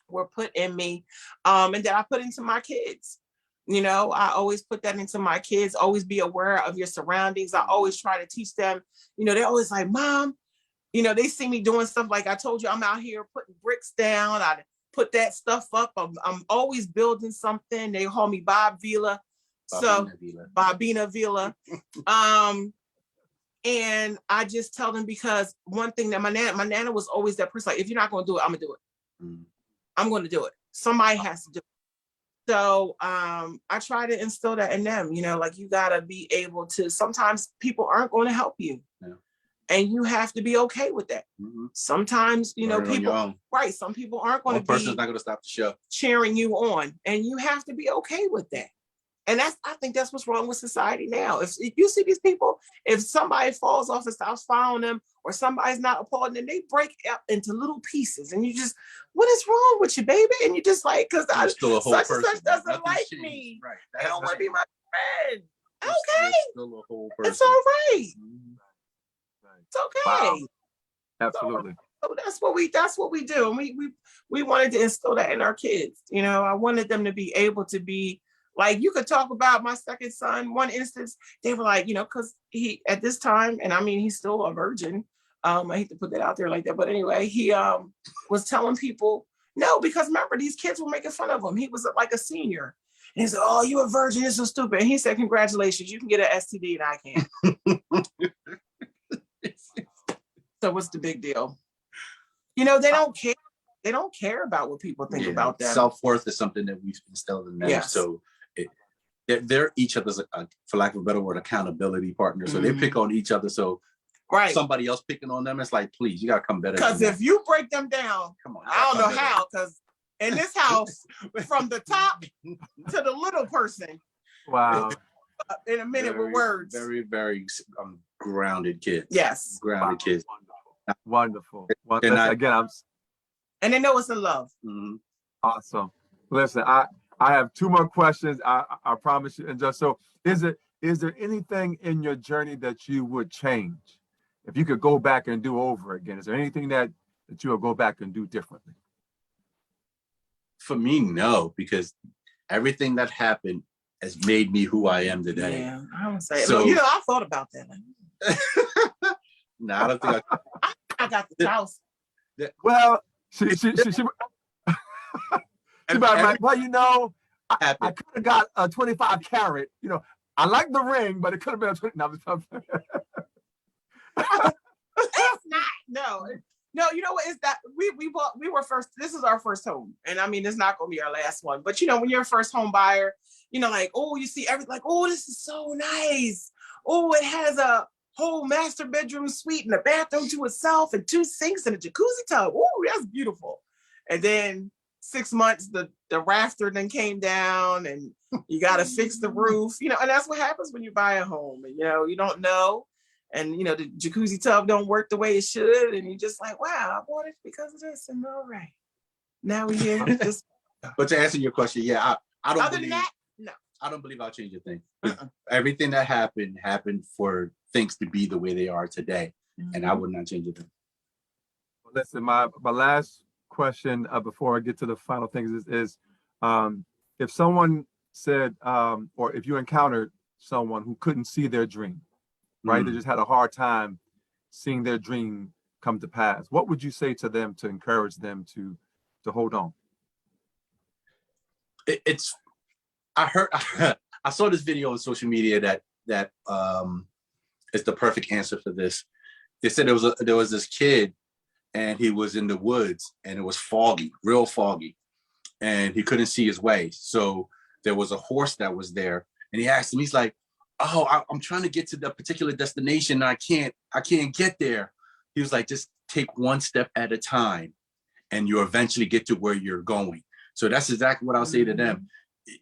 were put in me, and that I put into my kids. You know, I always put that into my kids. Always be aware of your surroundings. I always try to teach them, you know, they're always like, Mom, you know, they see me doing stuff like, I told you, I'm out here putting bricks down. I put that stuff up. I'm always building something. They call me Bob Vila. Bobina Vila. And I just tell them, because one thing that my nana was always that person, like, if you're not going to do it, I'm going to do it. I'm going to do it. Somebody has to do it. So I try to instill that in them, you know, like, you got to be able to, sometimes people aren't going to help you. Yeah. And you have to be okay with that. Sometimes, you know, people, right. Some people aren't going to be. One person's not going to stop the show cheering you on, and you have to be okay with that. And I think that's what's wrong with society now. If you see these people, if somebody falls off and stops following them, or somebody's not applauding them, they break up into little pieces, and you just, what is wrong with you, baby? And you just like, because such and such doesn't like me. Right. They don't want to be my friend. Okay. Still a whole person. It's all right. It's okay. Wow. Absolutely. So that's what we do. And we wanted to instill that in our kids. You know, I wanted them to be able to be like, you could talk about my second son. One instance, they were like, you know, because he at this time, and I mean, he's still a virgin. I hate to put that out there like that, but anyway, he was telling people, no, because remember, these kids were making fun of him. He was like a senior. And he said, oh, you a virgin, you're so stupid. And he said, congratulations, you can get an STD and I can't. So what's the big deal? You know, they don't care. They don't care about what people think about them. Self-worth is something that we instilled in them. Yes. So they're each other's, for lack of a better word, accountability partners. So they pick on each other. So somebody else picking on them, it's like, please, you got to come better. Because if you break them down, come on, I don't know how, because in this house, from the top to the little person. Wow. In a minute with words. Very, very grounded kids. Yes. Grounded kids. Wonderful. Again, and they know it's in love. Mm-hmm. Awesome. Listen, I have two more questions. I promise you. And just so, is there anything in your journey that you would change if you could go back and do over again? Is there anything that you will go back and do differently? For me, no, because everything that happened has made me who I am today. Yeah, I would say. So, you know, I thought about that. No, I don't think I got the house. Well, she might, well, you know, I could have got a 25 carat. You know, I like the ring, but it could have been a 20. No, it's not. No, you know what is that? We were first. This is our first home, and I mean, it's not going to be our last one. But you know, when you're a first home buyer, you know, like, oh, you see everything, like, oh, this is so nice. Oh, it has a whole master bedroom suite and a bathroom to itself and 2 sinks and a jacuzzi tub. Oh, that's beautiful. And then 6 months, the rafter then came down and you got to fix the roof, you know, and that's what happens when you buy a home and, you know, you don't know. And, you know, the jacuzzi tub don't work the way it should. And you're just like, wow, I bought it because of this. And all right. Now we're here. But to answer your question, yeah, I don't Other than that, no. I don't believe I'll change a thing. Everything that happened for things to be the way they are today. And I would not change a thing. Listen, my last question before I get to the final things is if someone said, or if you encountered someone who couldn't see their dream, right? They just had a hard time seeing their dream come to pass. What would you say to them to encourage them to hold on? I saw this video on social media that is the perfect answer for this. They said there was this kid and he was in the woods and it was foggy, real foggy, and he couldn't see his way. So there was a horse that was there and he asked him, he's like, oh, I'm trying to get to the particular destination and I can't get there. He was like, just take one step at a time and you eventually get to where you're going. So that's exactly what I'll say to them.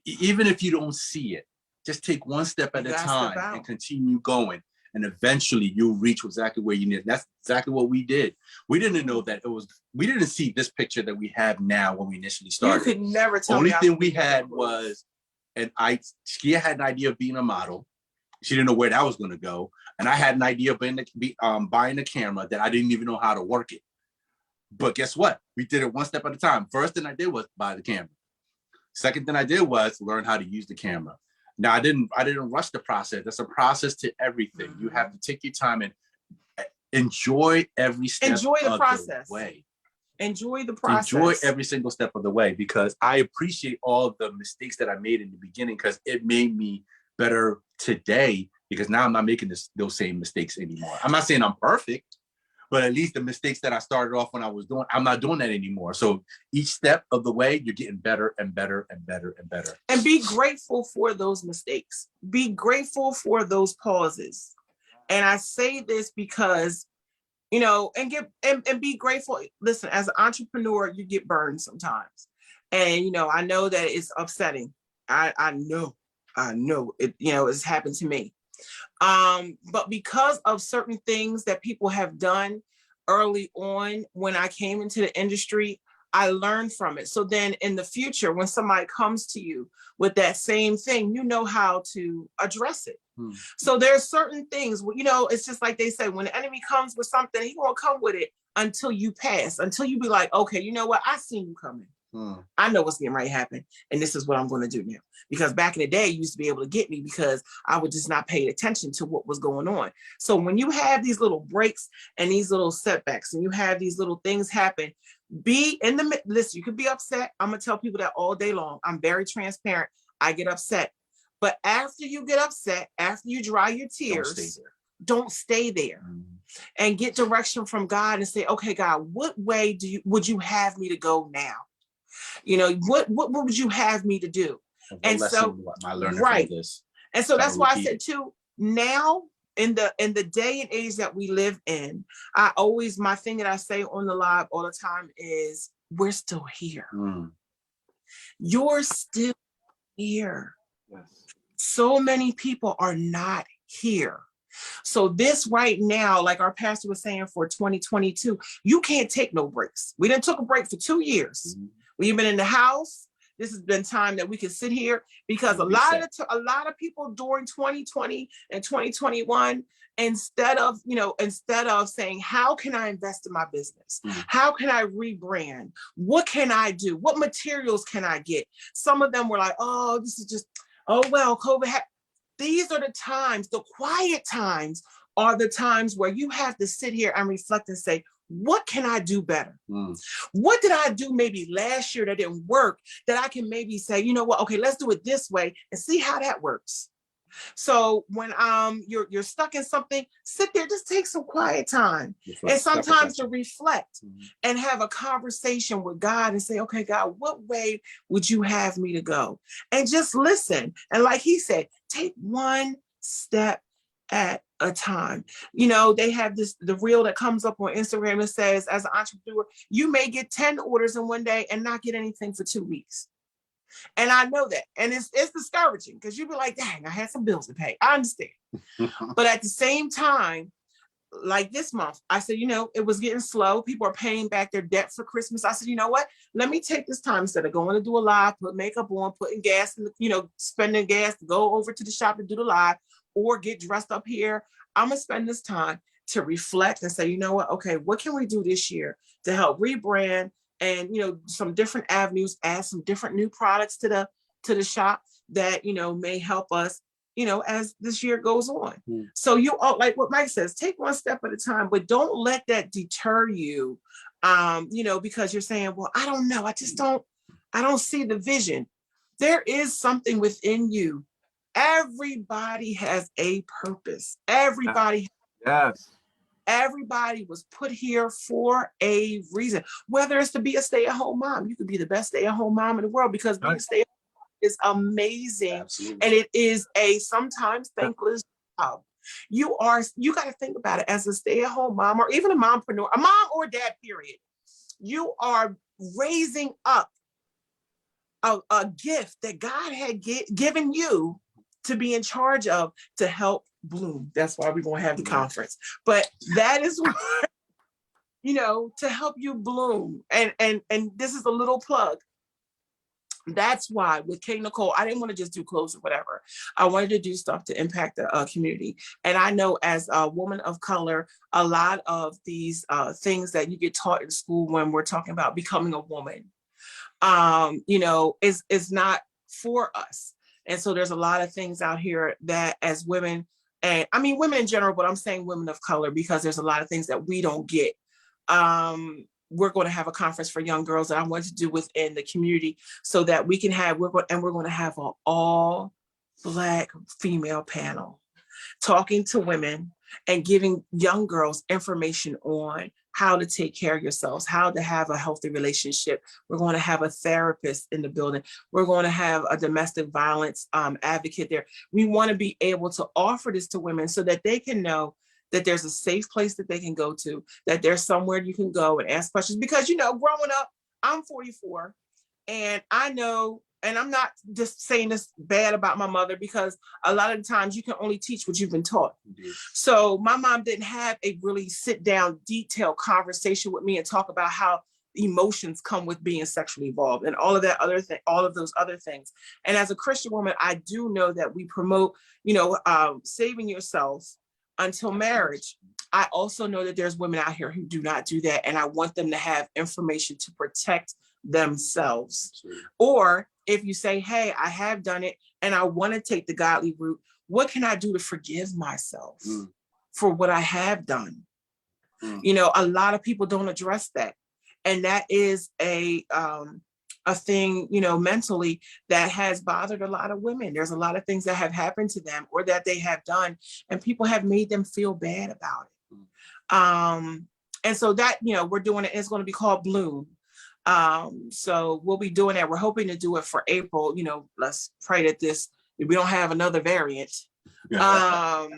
Even if you don't see it, just take one step at a time and continue going. And eventually you'll reach exactly where you need. That's exactly what we did. We didn't know that we didn't see this picture that we have now when we initially started. You could never tell me. The only thing we had was, Khia had an idea of being a model. She didn't know where that was going to go. And I had an idea of buying a camera that I didn't even know how to work it. But guess what? We did it one step at a time. First thing I did was buy the camera. Second thing I did was learn how to use the camera. Now I didn't rush the process. That's a process to everything. You have to take your time and enjoy every step of the way. Enjoy the process. Enjoy every single step of the way, because I appreciate all the mistakes that I made in the beginning, because it made me better today, because now I'm not making those same mistakes anymore. I'm not saying I'm perfect, but at least the mistakes that I started off when I was doing, I'm not doing that anymore. So each step of the way, you're getting better and better and better and better. And be grateful for those mistakes. Be grateful for those pauses. And I say this because, you know, and be grateful. Listen, as an entrepreneur, you get burned sometimes. And, you know, I know that it's upsetting. I know it, you know, it's happened to me. But because of certain things that people have done early on when I came into the industry, I learned from it. So then in the future, when somebody comes to you with that same thing, you know how to address it. So there's certain things, you know, it's just like they say, when the enemy comes with something, he won't come with it until you pass, until you be like, okay, you know what? I seen you coming. I know what's getting ready to happen. And this is what I'm going to do now. Because back in the day, you used to be able to get me because I would just not pay attention to what was going on. So when you have these little breaks and these little setbacks and you have these little things happen, be in the listen, you could be upset. I'm going to tell people that all day long. I'm very transparent. I get upset. But after you get upset, after you dry your tears, don't stay there. And get direction from God and say, okay, God, what way would you have me to go now? You know, what would you have me to do? And so, right. And so that's why I said too, now in the day and age that we live in, my thing that I say on the live all the time is, we're still here. You're still here. Yes. So many people are not here. So this right now, like our pastor was saying, for 2022, you can't take no breaks. We didn't took a break for 2 years. We've been in the house. This has been time that we can sit here, because a lot of people during 2020 and 2021, instead of saying, how can I invest in my business? How can I rebrand? What can I do? What materials can I get? Some of them were like, oh, this is just, oh, well, COVID. These are the times, the quiet times are the times where you have to sit here and reflect and say, what can I do better? What did I do maybe last year that didn't work, that I can maybe say, you know what, okay, let's do it this way and see how that works. So when you're stuck in something, sit there, just take some quiet time and sometimes to reflect and have a conversation with God and say, okay, God, what way would you have me to go? And just listen. And like he said, take one step at a time. You know, they have the reel that comes up on Instagram that says, as an entrepreneur, you may get 10 orders in one day and not get anything for 2 weeks. And I know that. And it's discouraging, because you'd be like, dang, I had some bills to pay. I understand. But at the same time, like this month, I said, you know, it was getting slow. People are paying back their debt for Christmas. I said, you know what? Let me take this time, instead of going to do a live, put makeup on, putting gas in the, spending gas to go over to the shop and do the live or get dressed up here. I'm going to spend this time to reflect and say, you know what? Okay, what can we do this year to help rebrand? And, some different avenues, add some different new products to the shop that, may help us, as this year goes on. So like what Mike says, take one step at a time, but don't let that deter you, because you're saying, well, I don't know. I don't see the vision. There is something within you. Everybody has a purpose. Everybody. Yes. Everybody was put here for a reason, whether it's to be a stay-at-home mom. You could be the best stay-at-home mom in the world, because being a stay-at-home is amazing. Absolutely. And it is a sometimes thankless job. You got to think about it as a stay-at-home mom, or even a mompreneur, a mom or dad, period. You are raising up a gift that God had given you to be in charge of, to help bloom. That's why we're going to have the conference. But that is what, to help you bloom. And this is a little plug. That's why with K.NICOLE, I didn't want to just do clothes or whatever. I wanted to do stuff to impact the community. And I know, as a woman of color, a lot of these things that you get taught in school when we're talking about becoming a woman, is not for us. And so there's a lot of things out here that, as women, and I mean women in general, but I'm saying women of color, because there's a lot of things that we don't get. We're going to have a conference for young girls that I want to do within the community, so that we can have, we're going to have an all Black female panel talking to women and giving young girls information on how to take care of yourselves, how to have a healthy relationship. We're going to have a therapist in the building. We're going to have a domestic violence advocate there. We want to be able to offer this to women so that they can know that there's a safe place that they can go to, that there's somewhere you can go and ask questions. Because, growing up, I'm 44, and I know, and I'm not just saying this bad about my mother, because a lot of the times you can only teach what you've been taught. So my mom didn't have a really sit down, detailed conversation with me and talk about how emotions come with being sexually involved and all of that other thing, all of those other things. And as a Christian woman, I do know that we promote, saving yourself until marriage. I also know that there's women out here who do not do that. And I want them to have information to protect themselves. Absolutely. Or if you say, hey, I have done it and I want to take the godly route, what can I do to forgive myself for what I have done? A lot of people don't address that. And that is a thing, mentally that has bothered a lot of women. There's a lot of things that have happened to them or that they have done, and people have made them feel bad about it. And so that, we're doing it. It's going to be called Bloom. So we'll be doing that. We're hoping to do it for April. Let's pray that we don't have another variant. But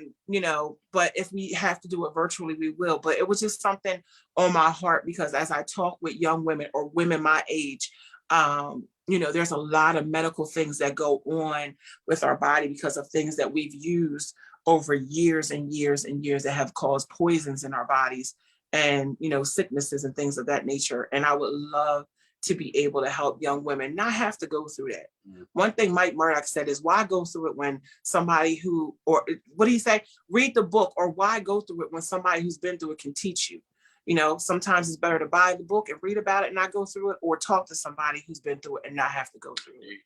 if we have to do it virtually, we will. But it was just something on my heart, because as I talk with young women or women my age, there's a lot of medical things that go on with our body because of things that we've used over years and years and years that have caused poisons in our bodies and, sicknesses and things of that nature. And I would love to be able to help young women not have to go through that. One thing Mike Murdoch said is, why go through it when somebody or what do you say? Read the book, or why go through it when somebody who's been through it can teach you? Sometimes it's better to buy the book and read about it and not go through it, or talk to somebody who's been through it and not have to go through it.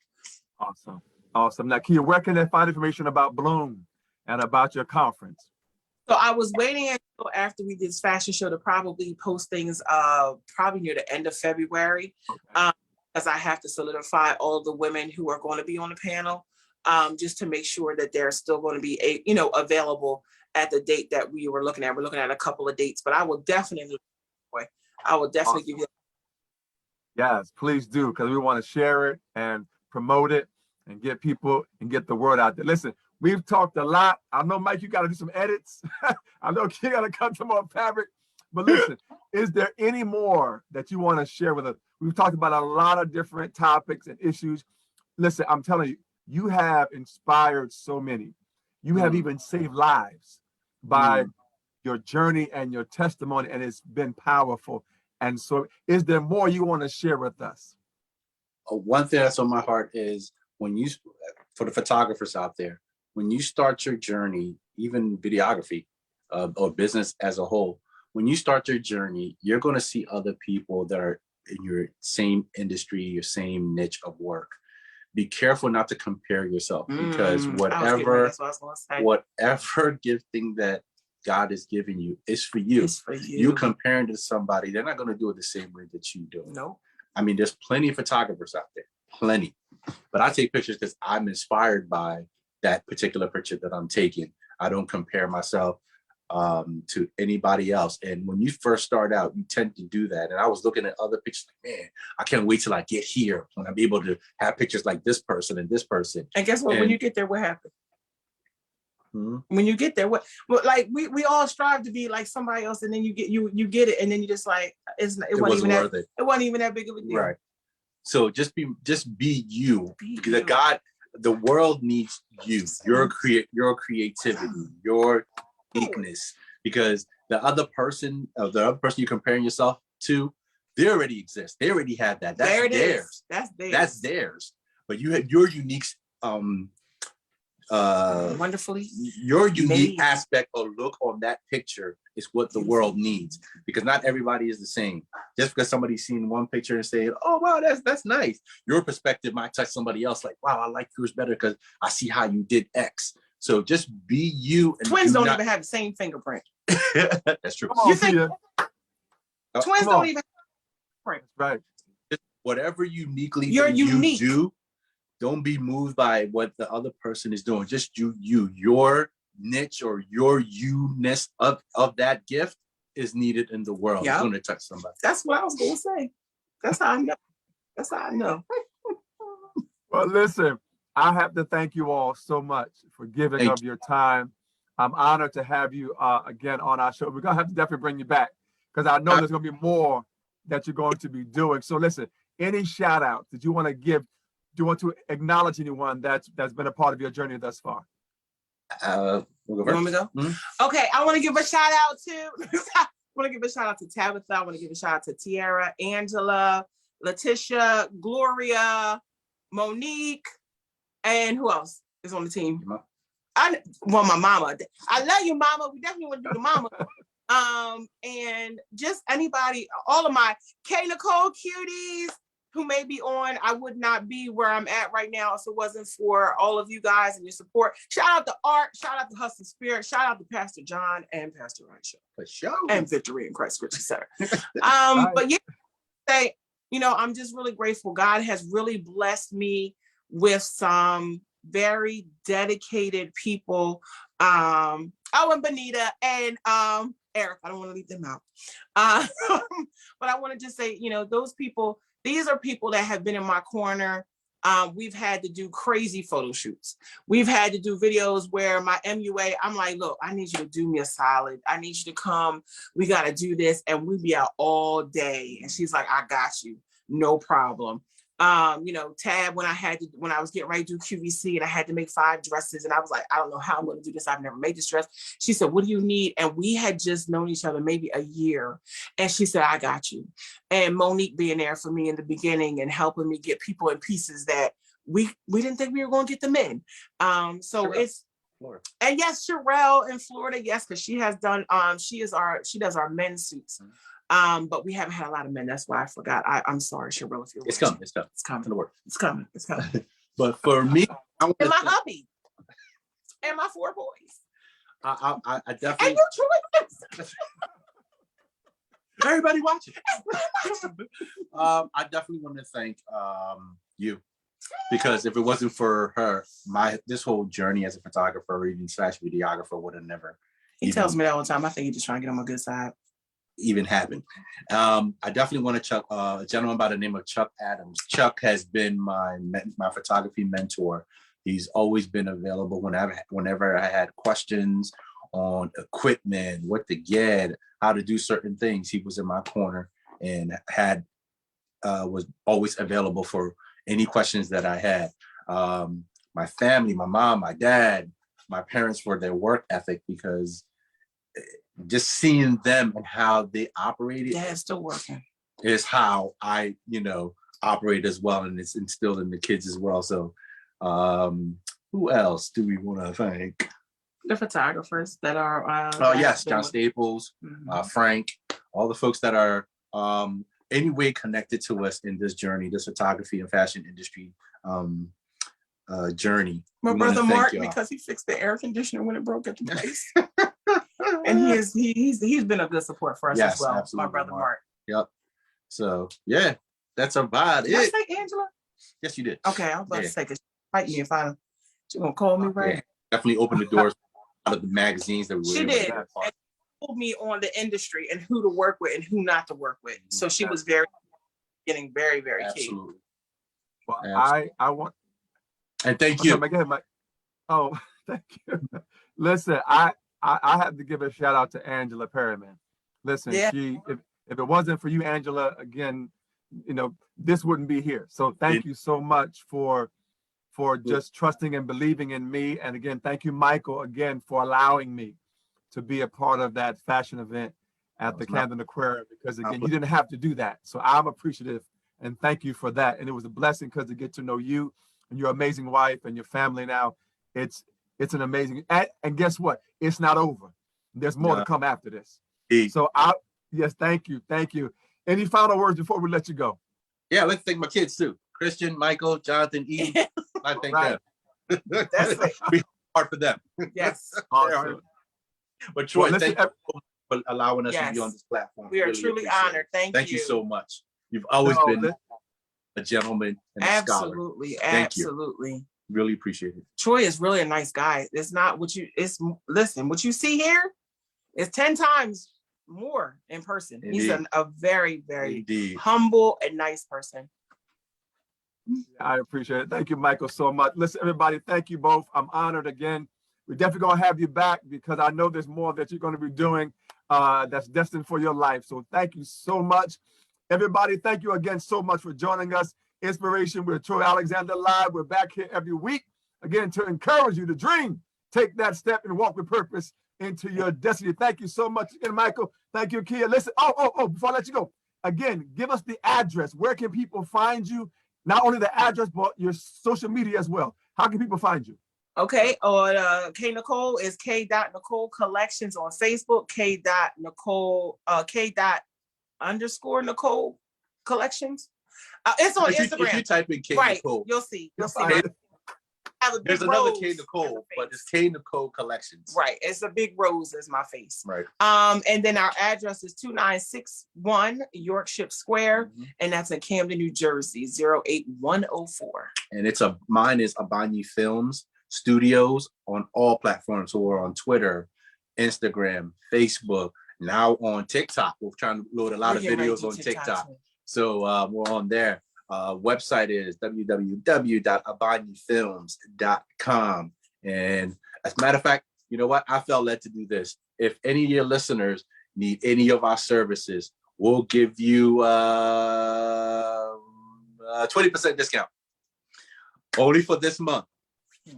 Awesome. Now, Khia, where can they find information about Bloom and about your conference? So I was waiting until after we did this fashion show to probably post things probably near the end of February, because I have to solidify all of the women who are going to be on the panel, just to make sure that they're still going to be available at the date that we were looking at. We're looking at a couple of dates, but I will definitely Awesome. give you. Yes, please do, because we want to share it and promote it and get people and get the word out there. Listen, we've talked a lot. I know, Mike, you got to do some edits. I know Khia got to cut some more fabric. But listen, is there any more that you want to share with us? We've talked about a lot of different topics and issues. Listen, I'm telling you, you have inspired so many. You have even saved lives by your journey and your testimony, and it's been powerful. And so is there more you want to share with us? One thing that's on my heart is for the photographers out there, when you start your journey, even videography or business as a whole, when you start your journey, you're going to see other people that are in your same industry, your same niche of work. Be careful not to compare yourself, because whatever gifting that God is giving you is for you. It's for you. You comparing to somebody, they're not going to do it the same way that you do. No. I mean, there's plenty of photographers out there, plenty. But I take pictures because I'm inspired by that particular picture that I'm taking. I don't compare myself to anybody else. And when you first start out, you tend to do that. And I was looking at other pictures like, man, I can't wait till I get here when I'm able to have pictures like this person and this person. And guess what? When you get there, what happens? When you get there, we all strive to be like somebody else, and then you get it, and then you just like it wasn't even that big of a deal. Right. So just be you. Because the world needs you, your creativity, your uniqueness, because the other person you're comparing yourself to, they already exist. They already have that. That's theirs. That's theirs. But you have your unique wonderfully your unique aspect or look on that picture is what the world needs, because not everybody is the same. Just because somebody's seen one picture and saying, oh wow, that's nice, your perspective might touch somebody else like, wow, I like yours better because I see how you did X. So just be you. And twins don't even have the same fingerprint. That's true. You think twins don't even have fingerprint? Right. Just whatever uniquely you're unique. You do, don't be moved by what the other person is doing. Just your niche or your you-ness of that gift is needed in the world. It's going to touch somebody. That's what I was going to say. That's how I know. Well, listen, I have to thank you all so much for giving of your time. I'm honored to have you again on our show. We're going to have to definitely bring you back, because I know there's going to be more that you're going to be doing. So listen, any shout outs that you want to give? Do you want to acknowledge anyone that's been a part of your journey thus far? We'll go first. You want me to go? Okay, I want to give a shout out to want to give a shout out to Tabitha. I want to give a shout out to Tiara, Angela, Letitia, Gloria, Monique, and who else is on the team? My mama. I love you, mama. We definitely want to do the mama. And just anybody, all of my K.NICOLE cuties who may be on. I would not be where I'm at right now if it wasn't for all of you guys and your support. Shout out to Art, shout out to Hustle Spirit, shout out to Pastor John and Pastor Ryan For sure. and Victory in Christ Christian Center. Right. But yeah, say, I'm just really grateful. God has really blessed me with some very dedicated people. And Bonita and Eric, I don't want to leave them out. But I want to just say, those people, these are people that have been in my corner. We've had to do crazy photo shoots. We've had to do videos where my MUA, I'm like, look, I need you to do me a solid. I need you to come. We got to do this. And we be out all day. And she's like, I got you. No problem. Tab, when I was getting ready to do QVC and I had to make 5 dresses and I was like, I don't know how I'm going to do this. I've never made this dress. She said, what do you need? And we had just known each other maybe a year. And she said, I got you. And Monique being there for me in the beginning and helping me get people in pieces that we didn't think we were going to get them in. So Sherelle. It's Florida. And yes, Sherelle in Florida, yes, because she has done she does our men's suits. But we haven't had a lot of men. That's why I forgot. I'm sorry, Sherelle. If you're It's coming. It's coming to work. It's coming. But for me, and my hubby and my 4 boys. I definitely. And you truly. Everybody watching. I definitely want to thank you, because if it wasn't for her, this whole journey as a photographer or even / videographer would have never. He tells me that all the time. I think he's just trying to get on my good side. Even happen. I definitely want to a gentleman by the name of Chuck Adams. Chuck has been my photography mentor. He's always been available whenever I had questions on equipment, what to get, how to do certain things. He was in my corner and was always available for any questions that I had. My family, my mom, my dad, my parents, for their work ethic, because just seeing them and how they operated, Dad's still working, is how I, operate as well, and it's instilled in the kids as well. So, who else do we want to thank? The photographers that are. Yes, John Staples, Frank, all the folks that are any way connected to us in this journey, this photography and fashion industry journey. My brother Mark, because he fixed the air conditioner when it broke at the place. And he's been a good support for us as well. Absolutely, my brother Mark. Yep. So yeah, that's about it. Did I say Angela? Yes, you did. Okay, I was about to say, because fight me if she's gonna call me, right? Yeah. Definitely opened the doors out of the magazines that we were. She did. And told me on the industry and who to work with and who not to work with. So she was getting very, very key. Well, absolutely. I want. And thank you. Again, thank you. Listen, I have to give a shout out to Angela Perryman. Listen, if it wasn't for you, Angela, again, this wouldn't be here. So thank you so much for just trusting and believing in me. And again, thank you, Michael, again, for allowing me to be a part of that fashion event at the Camden Aquarium, because again, you didn't have to do that. So I'm appreciative and thank you for that. And it was a blessing because to get to know you and your amazing wife and your family now, it's an amazing, and guess what? It's not over. There's more to come after this. So yes, thank you. Any final words before we let you go? Yeah, let's thank my kids too. Christian, Michael, Jonathan, Eve. I thank them. That's we hard for them. Yes. Awesome. But Troy, thank you for allowing us to be on this platform. We are truly honored. Thank you so much. You've always been a gentleman and a scholar. Absolutely. Really appreciate it. Troy is really a nice guy. It's not what what you see here is 10 times more in person. Indeed. He's a very, very humble and nice person. I appreciate it. Thank you, Michael, so much. Listen, everybody, thank you both. I'm honored again. We're definitely going to have you back because I know there's more that you're going to be doing that's destined for your life. So thank you so much. Everybody, thank you again so much for joining us. Inspiration with Troy Alexander Live. We're back here every week, again, to encourage you to dream, take that step and walk with purpose. into your destiny. Thank you so much again, Michael. Thank you, Khia. Listen, before I let you go, again, give us the address. Where can people find you? Not only the address, but your social media as well. How can people find you? Okay, on K.NICOLE is K.NICOLE Collections on Facebook, K._Nicole Collections. It's on Instagram. If you type in Right, K.NICOLE, you'll see. there's another K.NICOLE, but it's K.NICOLE Collections. Right, it's a big rose as my face. Right. And then our address is 2961 Yorkshire Square, and that's in Camden, New Jersey, 08104. And mine is Abanyie Films Studios on all platforms. So we're on Twitter, Instagram, Facebook, now on TikTok. We're trying to load a lot of videos on TikTok. So we're on there. Website is www.abanyifilms.com. And as a matter of fact, you know what? I felt led to do this. If any of your listeners need any of our services, we'll give you a 20% discount only for this month.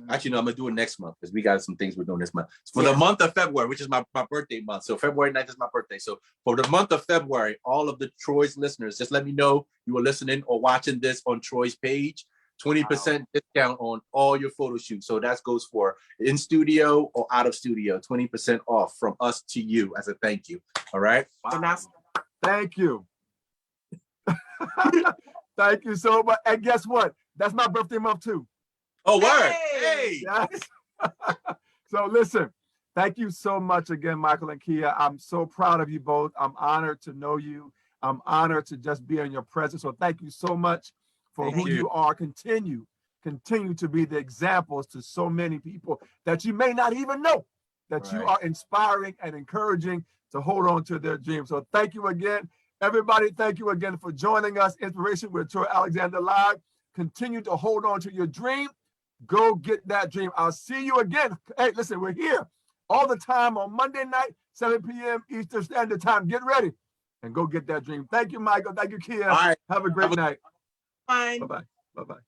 Actually, no, I'm gonna do it next month because we got some things we're doing this month. For the month of February, which is my birthday month. So February 9th is my birthday. So for the month of February, all of the Troy's listeners, just let me know you were listening or watching this on Troy's page. 20% discount on all your photo shoots. So that goes for in studio or out of studio. 20% off from us to you as a thank you. All right. Wow. Thank you. Thank you so much. And guess what? That's my birthday month too. Oh, word. Hey. Yes. So listen, thank you so much again, Michael and Khia. I'm so proud of you both. I'm honored to know you. I'm honored to just be in your presence. So thank you so much for who you are. Continue to be the examples to so many people that you may not even know that you are inspiring and encouraging to hold on to their dreams. So thank you again, everybody. Thank you again for joining us. Inspiration with Troy Alexander Live. Continue to hold on to your dream. Go get that dream. I'll see you again. Hey, listen, we're here all the time on Monday night, 7 p.m. Eastern Standard Time. Get ready and go get that dream. Thank you, Michael. Thank you, Khia. Have a great night. Bye. Bye-bye. Bye-bye.